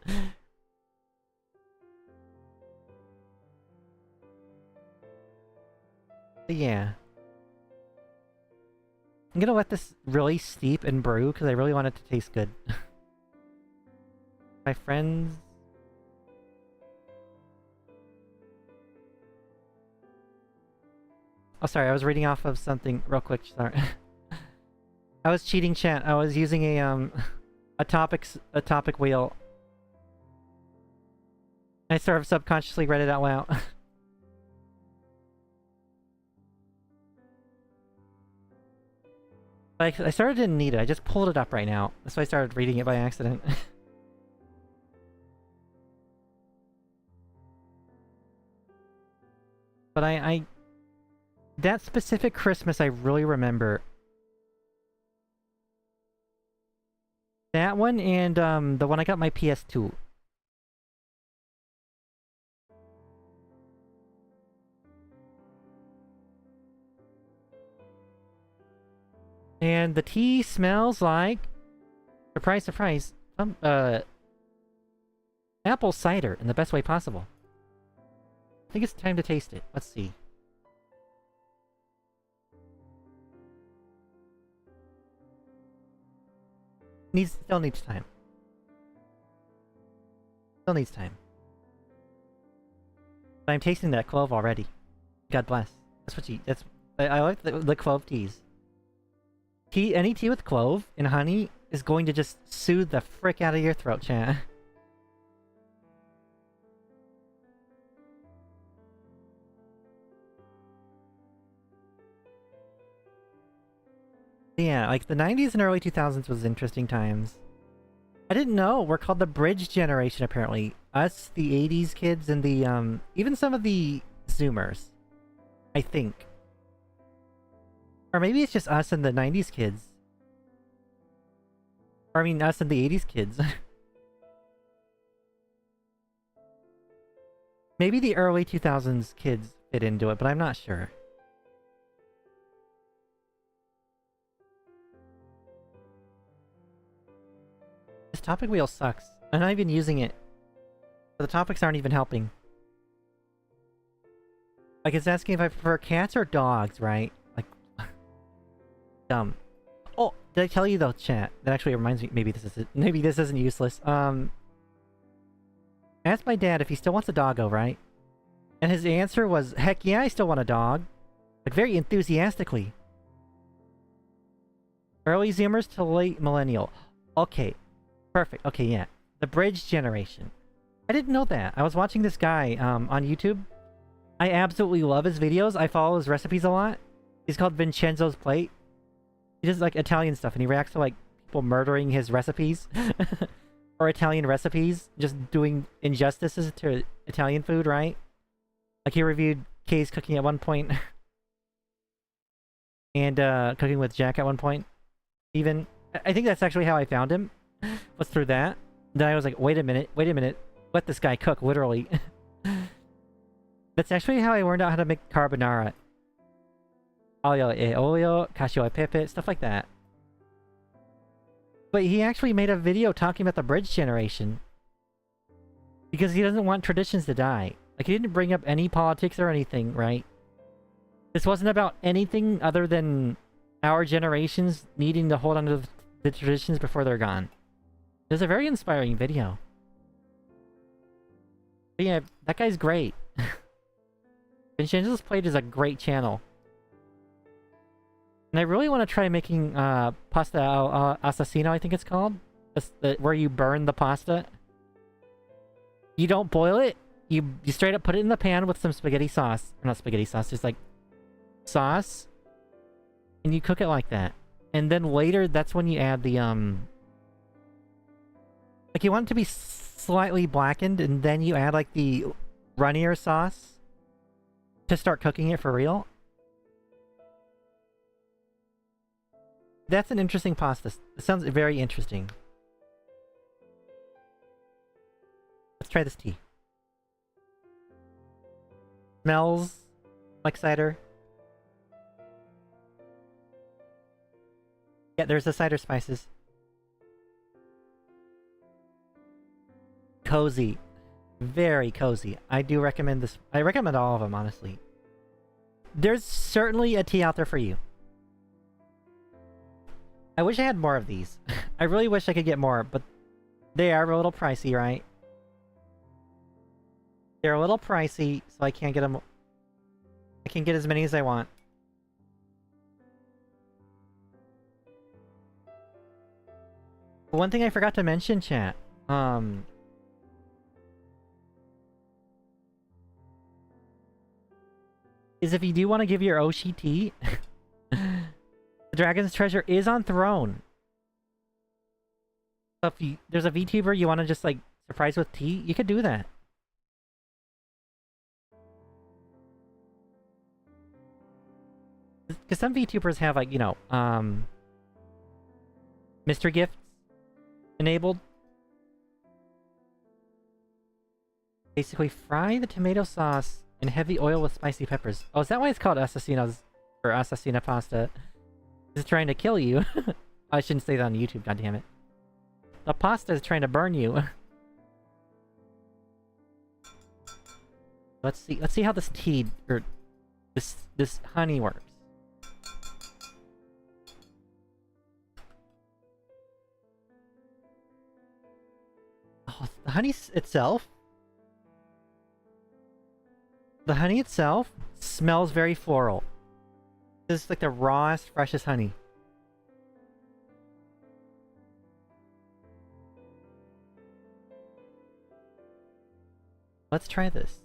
But yeah. I'm gonna let this really steep and brew because I really want it to taste good. My friends... Oh, sorry, I was reading off of something real quick, sorry. I was cheating, chat. I was using a topic wheel. I sort of subconsciously read it out loud. I sort of didn't need it. I just pulled it up right now. That's why I started reading it by accident. But that specific Christmas I really remember. That one and the one I got my PS2. And the tea smells like... Surprise, surprise. Apple cider in the best way possible. I think it's time to taste it. Let's see. Still needs time. Still needs time. But I'm tasting that clove already. God bless. That's what I like the clove teas. Any tea with clove and honey is going to just soothe the frick out of your throat, chat. Yeah, like the 90s and early 2000s was interesting times. I didn't know we're called the bridge generation apparently. Us, the 80s kids, and the even some of the Zoomers. I think. Or maybe it's just us and the 90s kids. Or I mean us and the 80s kids. Maybe the early 2000s kids fit into it, but I'm not sure. This topic wheel sucks. I'm not even using it. The topics aren't even helping. Like, it's asking if I prefer cats or dogs, right? Like, dumb. Oh, did I tell you though, chat? That actually reminds me, maybe this isn't useless. I asked my dad if he still wants a doggo, right? And his answer was, heck yeah, I still want a dog. Like, very enthusiastically. Early Zoomers to late millennial. Okay. Perfect. Okay, yeah. The bridge generation. I didn't know that. I was watching this guy on YouTube. I absolutely love his videos. I follow his recipes a lot. He's called Vincenzo's Plate. He does like Italian stuff and he reacts to like people murdering his recipes. Or Italian recipes. Just doing injustices to Italian food, right? Like he reviewed Kay's cooking at one point. And cooking with Jack at one point. Even. I think that's actually how I found him. Was through that. Then I was like, wait a minute. Let this guy cook, literally. That's actually how I learned out how to make carbonara. Aglio e olio, cacio e pepe, stuff like that. But he actually made a video talking about the bridge generation. Because he doesn't want traditions to die. Like, he didn't bring up any politics or anything, right? This wasn't about anything other than our generations needing to hold on to the traditions before they're gone. It was a very inspiring video. But yeah, that guy's great. Vincenzo's Plate is a great channel. And I really want to try making pasta al assassino, I think it's called. Where you burn the pasta. You don't boil it. You straight up put it in the pan with some spaghetti sauce. Or not spaghetti sauce, just like sauce. And you cook it like that. And then later, that's when you add the like you want it to be slightly blackened, and then you add like the runnier sauce to start cooking it for real. That's an interesting pasta. It sounds very interesting. Let's try this tea. Smells like cider. Yeah, there's the cider spices. Cozy. Very cozy. I do recommend this. I recommend all of them, honestly. There's certainly a tea out there for you. I wish I had more of these. I really wish I could get more, but they are a little pricey, right? They're a little pricey, so I can't get them. I can get as many as I want. One thing I forgot to mention, chat. Is if you do want to give your Oshi tea, the Dragon's Treasure is on Throne. So if there's a VTuber you want to just like surprise with tea, you could do that. Because some VTubers have like, you know, mystery gifts enabled. Basically, fry the tomato sauce in heavy oil with spicy peppers. Oh, is that why it's called assassinos or assassina pasta? It's trying to kill you. I shouldn't say that on YouTube, goddammit. The pasta is trying to burn you. Let's see how this tea or this honey works. Oh, the honey itself. The honey itself smells very floral. This is like the rawest, freshest honey. Let's try this.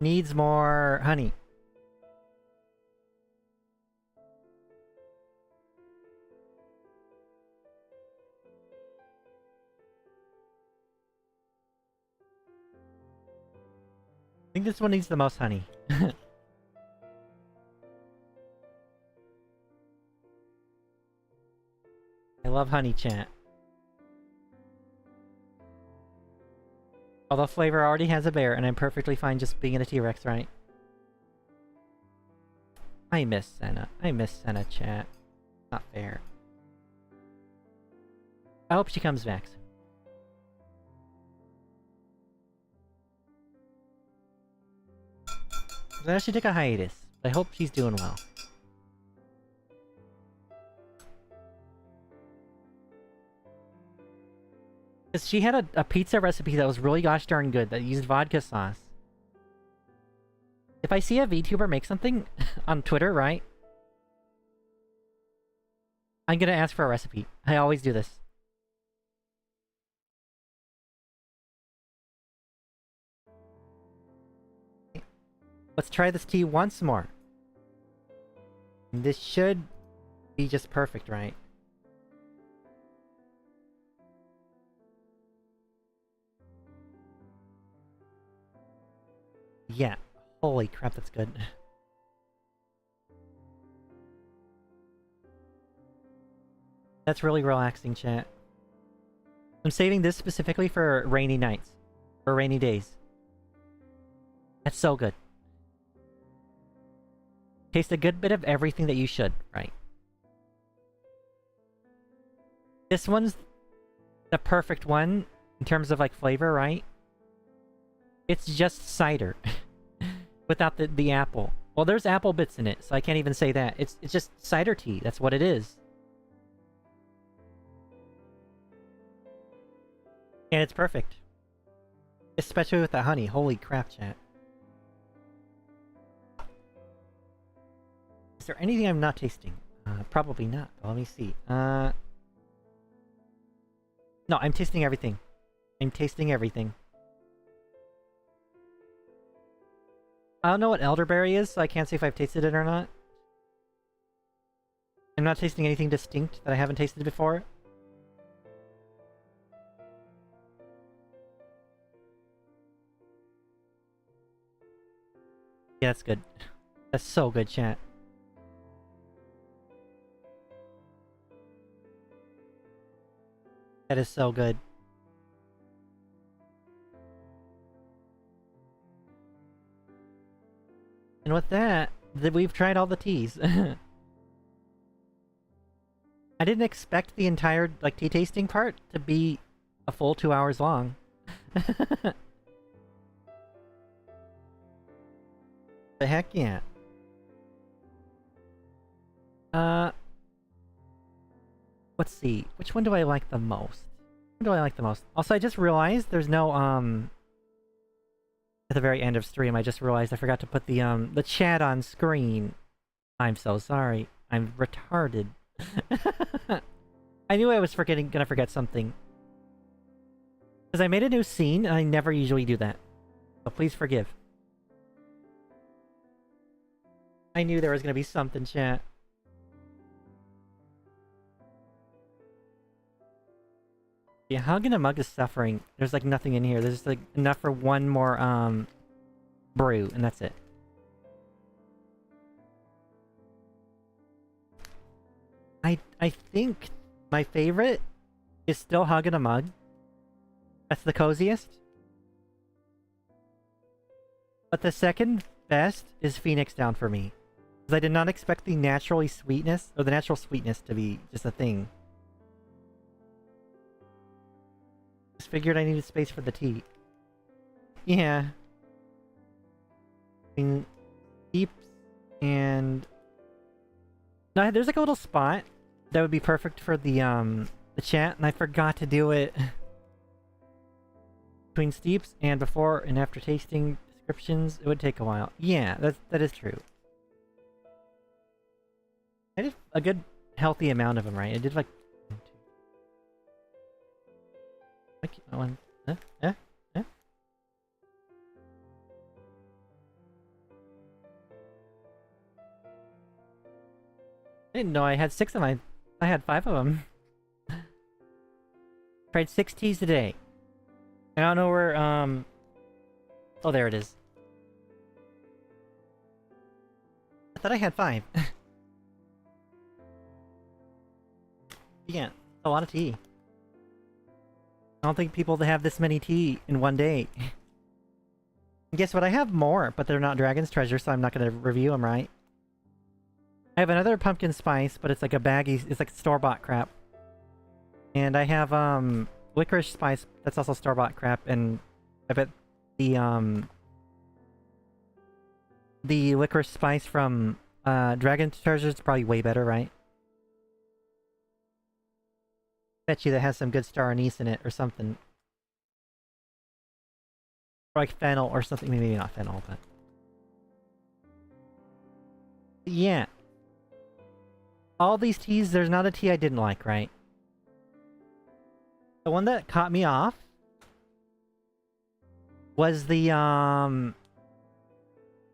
Needs more honey. I think this one needs the most honey. I love honey, chat. Although FlaVR already has a bear, and I'm perfectly fine just being in a T-Rex, right? I miss Senna. I miss Senna, chat. Not fair. I hope she comes back soon. I actually took a hiatus. I hope she's doing well. Because she had a pizza recipe that was really gosh darn good that used vodka sauce. If I see a VTuber make something on Twitter, right? I'm gonna ask for a recipe. I always do this. Let's try this tea once more. This should be just perfect, right? Yeah. Holy crap, that's good. That's really relaxing, chat. I'm saving this specifically for rainy nights. Or rainy days. That's so good. Taste a good bit of everything that you should, right? This one's the perfect one in terms of like flavor, right? It's just cider. Without the apple. Well, there's apple bits in it, so I can't even say that. It's just cider tea. That's what it is. And it's perfect. Especially with the honey. Holy crap, chat. Is there anything I'm not tasting? Probably not. Let me see. No, I'm tasting everything. I'm tasting everything. I don't know what elderberry is, so I can't say if I've tasted it or not. I'm not tasting anything distinct that I haven't tasted before. Yeah, that's good. That's so good, chat. That is so good. And with that, we've tried all the teas. I didn't expect the entire, like, tea tasting part to be a full 2 hours long. The heck yeah. Let's see. Which one do I like the most? Which one do I like the most? Also, I just realized there's no, at the very end of stream, I just realized I forgot to put the chat on screen. I'm so sorry. I'm retarded. I knew I was gonna forget something. Because I made a new scene, and I never usually do that. So please forgive. I knew there was gonna be something, chat. Yeah, Hugging a Mug is suffering. There's like nothing in here. There's just like enough for one more brew, and that's it. I think my favorite is still Hugging a Mug. That's the coziest. But the second best is Phoenix Down for me. Because I did not expect the natural sweetness to be just a thing. Just figured I needed space for the tea. Yeah. I mean, Steeps and... No, there's like a little spot that would be perfect for the chat, and I forgot to do it. Between Steeps and before and after tasting descriptions, it would take a while. Yeah, that is true. I did a good, healthy amount of them, right? I did like... One, didn't know I had 6 of mine. I had 5 of them. Tried 6 teas today. I don't know where, oh, there it is. I thought I had 5. Yeah, a lot of tea. I don't think people have this many tea in one day. And guess what? I have more, but they're not Dragon's Treasure, so I'm not going to review them, right? I have another pumpkin spice, but it's like a baggy, it's like store-bought crap. And I have, licorice spice, that's also store-bought crap, and I bet the licorice spice from, Dragon's Treasure is probably way better, right? Bet you that has some good star anise in it, or something. Or like fennel or something, maybe not fennel, but... Yeah. All these teas, there's not a tea I didn't like, right? The one that caught me off was the,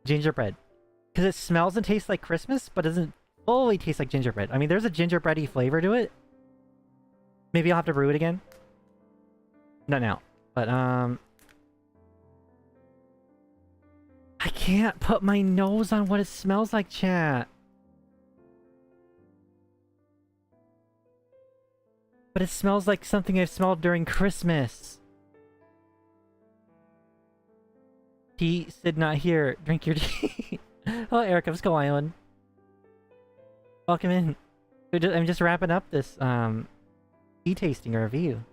gingerbread. Because it smells and tastes like Christmas, but doesn't fully taste like gingerbread. I mean, there's a gingerbready flavor to it. Maybe I'll have to brew it again. Not now. But, I can't put my nose on what it smells like, chat. But it smells like something I've smelled during Christmas. Tea, Sid not here. Drink your tea. Hello, Erica. What's going on? Welcome in. I'm just wrapping up this, tea tasting review.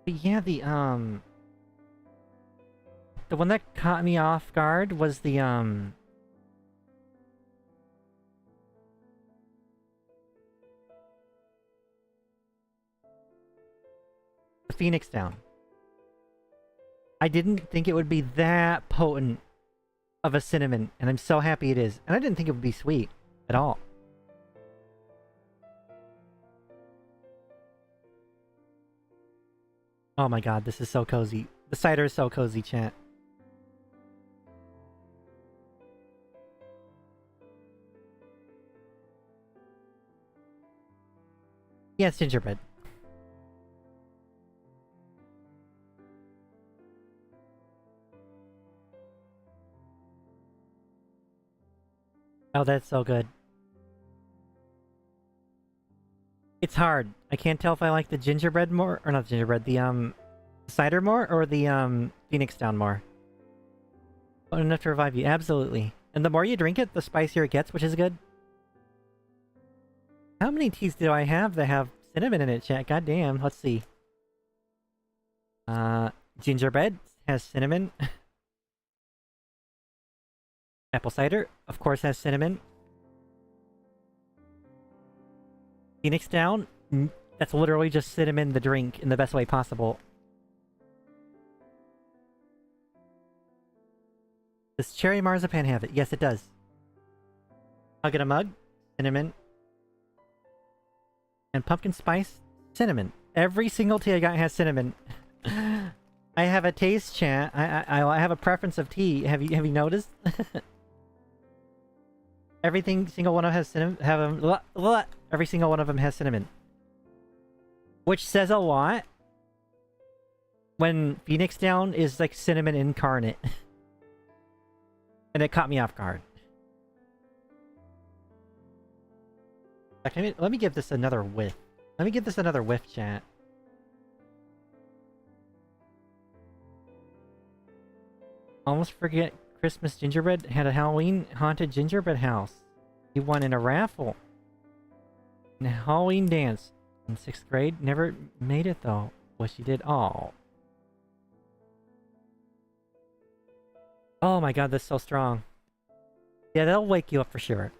But yeah, the one that caught me off guard was the, Phoenix Down. I didn't think it would be that potent of a cinnamon, and I'm so happy it is. And I didn't think it would be sweet at all. Oh my god, this is so cozy. The cider is so cozy, chat. Yeah, it's gingerbread. Oh, that's so good. It's hard. I can't tell if I like the gingerbread more, or not gingerbread, the, cider more, or the, Phoenix Down more. But enough to revive you, absolutely. And the more you drink it, the spicier it gets, which is good. How many teas do I have that have cinnamon in it, chat? God damn, let's see. Gingerbread has cinnamon. Apple cider, of course, has cinnamon. Phoenix Down, that's literally just cinnamon the drink in the best way possible. Does cherry marzipan have it? Yes, it does. I'll get a mug, cinnamon. And pumpkin spice, cinnamon. Every single tea I got has cinnamon. I have a taste, chat. I have a preference of tea. Have you noticed? Everything single one of them has cinnamon. Every single one of them has cinnamon, which says a lot. When Phoenix Down is like cinnamon incarnate, and it caught me off guard. Let me give this another whiff. Let me give this another whiff, chat. Almost forget Christmas gingerbread had a Halloween haunted gingerbread house. You won in a raffle. In a Halloween dance in 6th grade. Never made it though. Well, she did. Oh. Oh my god, that's so strong. Yeah, that'll wake you up for sure.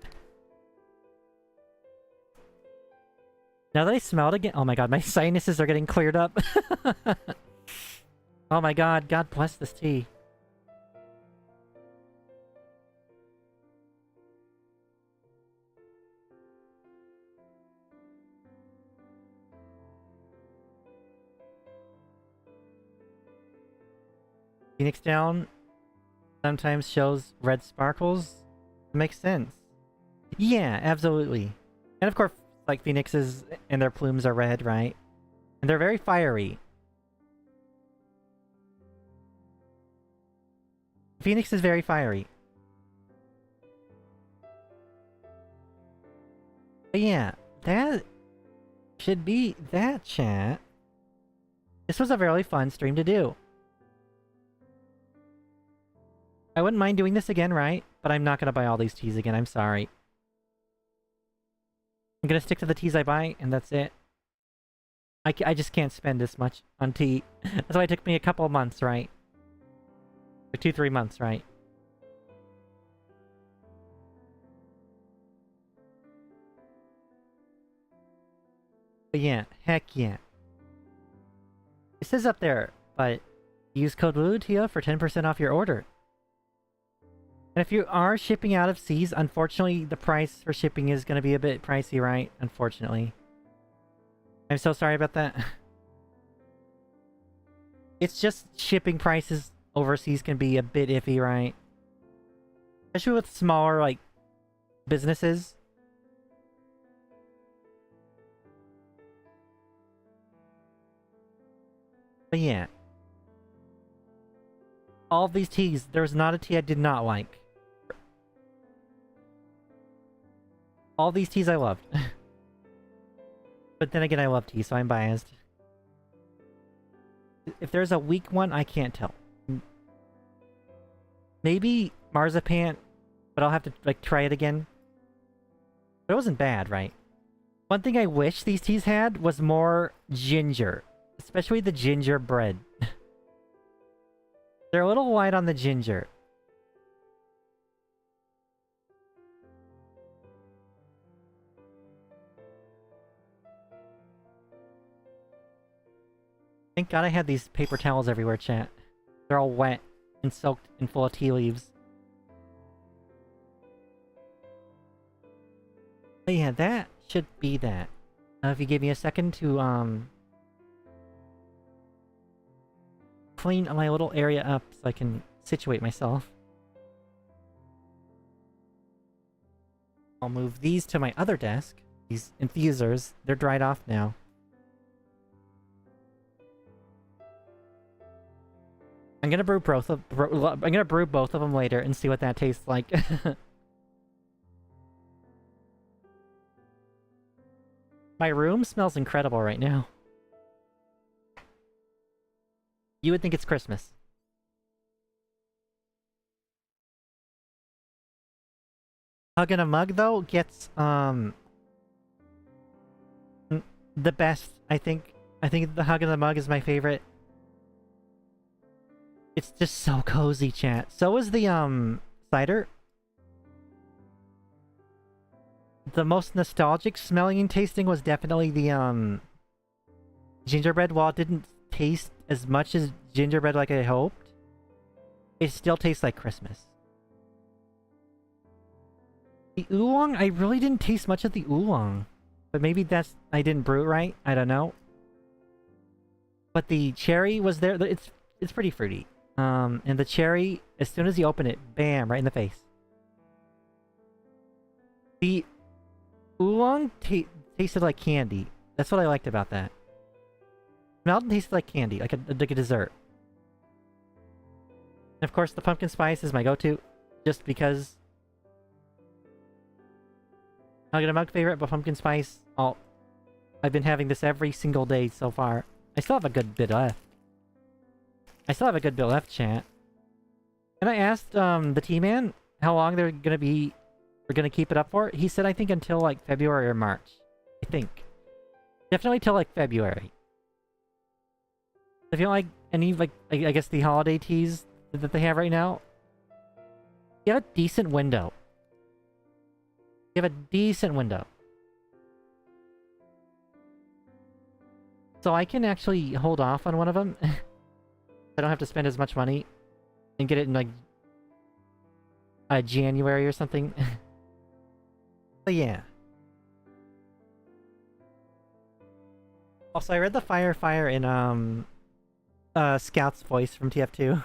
Now that I smell it again, oh my god, my sinuses are getting cleared up. Oh my god, God bless this tea. Phoenix Down sometimes shows red sparkles. Makes sense. Yeah, absolutely. And of course, like phoenixes and their plumes are red, right? And they're very fiery. Phoenix is very fiery. But yeah, that should be that, chat. This was a really fun stream to do. I wouldn't mind doing this again, right? But I'm not gonna buy all these teas again, I'm sorry. I'm gonna stick to the teas I buy, and that's it. I just can't spend this much on tea. That's why it took me a couple of months, right? Like 2-3 months, right? But yeah, heck yeah. It says up there, but use code LULUTIA for 10% off your order. And if you are shipping out of seas, unfortunately, the price for shipping is going to be a bit pricey, right? Unfortunately. I'm so sorry about that. It's just shipping prices overseas can be a bit iffy, right? Especially with smaller, like, businesses. But yeah. All of these teas, there was not a tea I did not like. All these teas I loved. But then again, I love tea, so I'm biased. If there's a weak one, I can't tell. Maybe marzipan, but I'll have to, like, try it again. But it wasn't bad, right? One thing I wish these teas had was more ginger. Especially the gingerbread. They're a little light on the ginger. Thank God I had these paper towels everywhere, chat. They're all wet and soaked and full of tea leaves. But yeah, that should be that. If you give me a second to, clean my little area up so I can situate myself. I'll move these to my other desk. These infusers, they're dried off now. I'm gonna brew both of them later and see what that tastes like. My room smells incredible right now. You would think it's Christmas. Hug in a Mug, though, gets, the best, I think. I think the Hug in the Mug is my favorite. It's just so cozy, chat. So is the, cider. The most nostalgic smelling and tasting was definitely the, gingerbread. While it didn't taste as much as gingerbread like I hoped, it still tastes like Christmas. The oolong, I really didn't taste much of the oolong. But maybe that's... I didn't brew it right. I don't know. But the cherry was there. It's pretty fruity. And the cherry, as soon as you open it, bam, right in the face. The oolong tasted like candy. That's what I liked about that. Smelled and tasted like candy, like a dessert. And of course, the pumpkin spice is my go-to, just because I'll get a mug favorite, but pumpkin spice, I've been having this every single day so far. I still have a good bit left. Chat. And I asked the T-Man how long we're gonna keep it up for. He said I think until like February or March. I think. Definitely till like February. If you don't like any, like, I guess the holiday teas that they have right now, you have a decent window. So I can actually hold off on one of them. I don't have to spend as much money and get it in like January or something. But yeah. Also, I read the Fire in Scout's voice from TF2.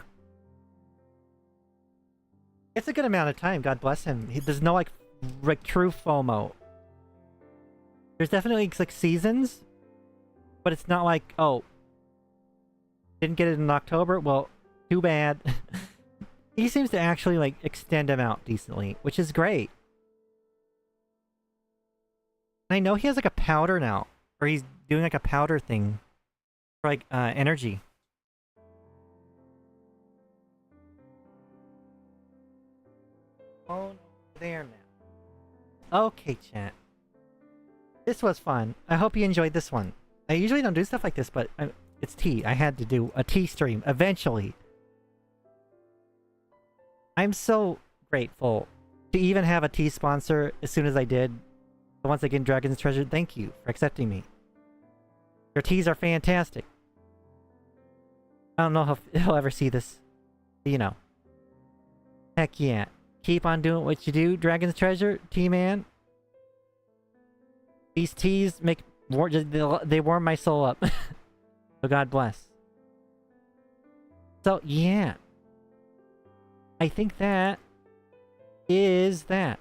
It's a good amount of time, God bless him. There's no, like true FOMO. There's definitely, like, seasons, but it's not like, oh, didn't get it in October? Well, too bad. He seems to actually, like, extend them out decently, which is great. And I know he has, like, a powder now, or he's doing, like, a powder thing for, like, energy. Oh, no, there now. Okay, chat. This was fun. I hope you enjoyed this one. I usually don't do stuff like this, but it's tea. I had to do a tea stream eventually. I'm so grateful to even have a tea sponsor as soon as I did. So once again, Dragon's Treasure, thank you for accepting me. Your teas are fantastic. I don't know if he'll ever see this. You know. Heck yeah. Keep on doing what you do, Dragon's Treasure, tea man. These teas make they warm my soul up. So God bless. So yeah. I think that is that.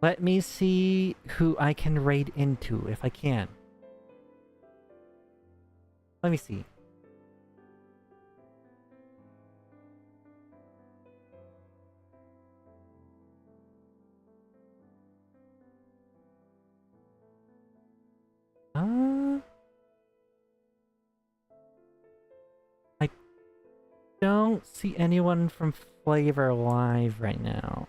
Let me see who I can raid into if I can. Let me see. I don't see anyone from FlaVR Live right now.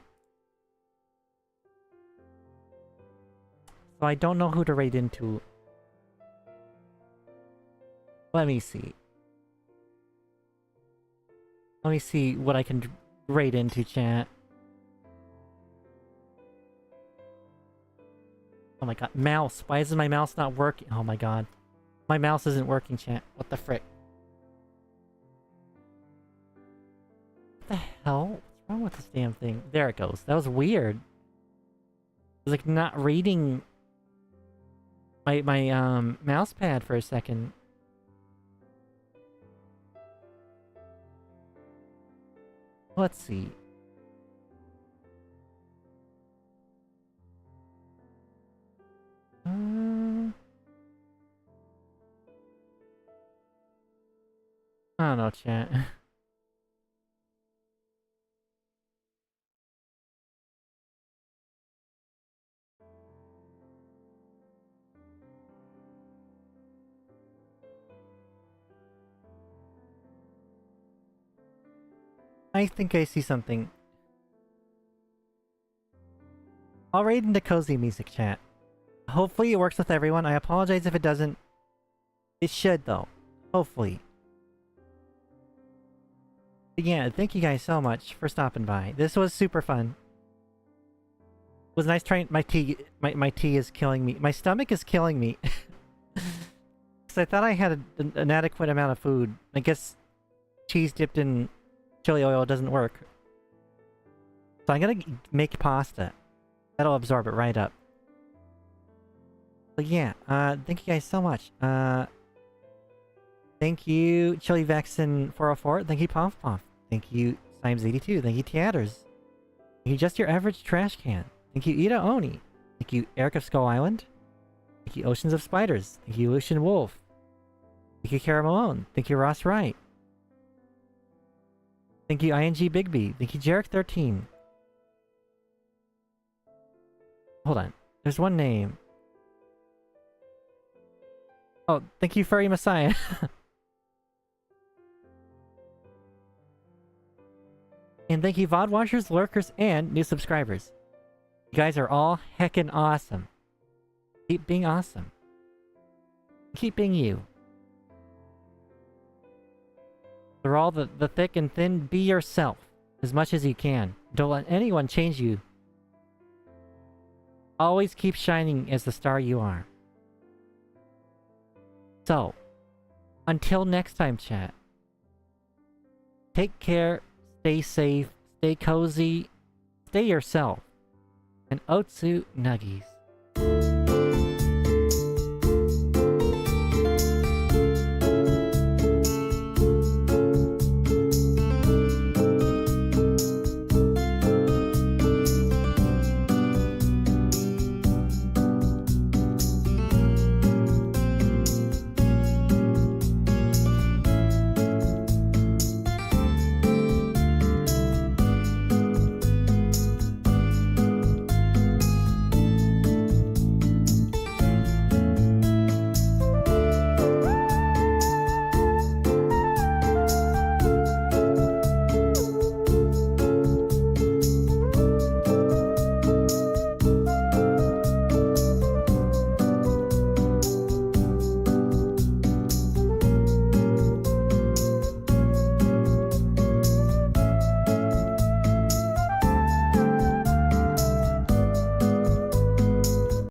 So I don't know who to raid into. Let me see. Let me see what I can raid into, chat. Oh my god, mouse. Why isn't my mouse not working? Oh my god. My mouse isn't working, chat. What the frick? What the hell? What's wrong with this damn thing? There it goes. That was weird. It was like not reading my mouse pad for a second. Let's see. I don't know, chat. I think I see something. I'll raid into cozy music, chat. Hopefully it works with everyone. I apologize if it doesn't. It should, though. Hopefully. But yeah, thank you guys so much for stopping by. This was super fun. It was nice trying. My tea is killing me. My stomach is killing me. Because I thought I had an adequate amount of food. I guess cheese dipped in chili oil doesn't work. So I'm gonna make pasta. That'll absorb it right up. But yeah, thank you guys so much. Thank you, Chili Vexen 404. Thank you, Pomf Pomf. Thank you, Simes82. Thank you, Teaters. Thank you, Just Your Average Trash Can. Thank you, Ida Oni. Thank you, Eric of Skull Island. Thank you, Oceans of Spiders. Thank you, Lucian Wolf. Thank you, Kara Malone. Thank you, Ross Wright. Thank you, ING Bigby. Thank you, Jarek13. Hold on. There's one name. Oh, thank you, Furry Messiah. And thank you, VOD watchers, lurkers, and new subscribers. You guys are all heckin' awesome. Keep being awesome. Keep being you. They're all the thick and thin. Be yourself as much as you can. Don't let anyone change you. Always keep shining as the star you are. So, until next time, chat. Take care, stay safe, stay cozy, stay yourself, and Otsu Nuggies.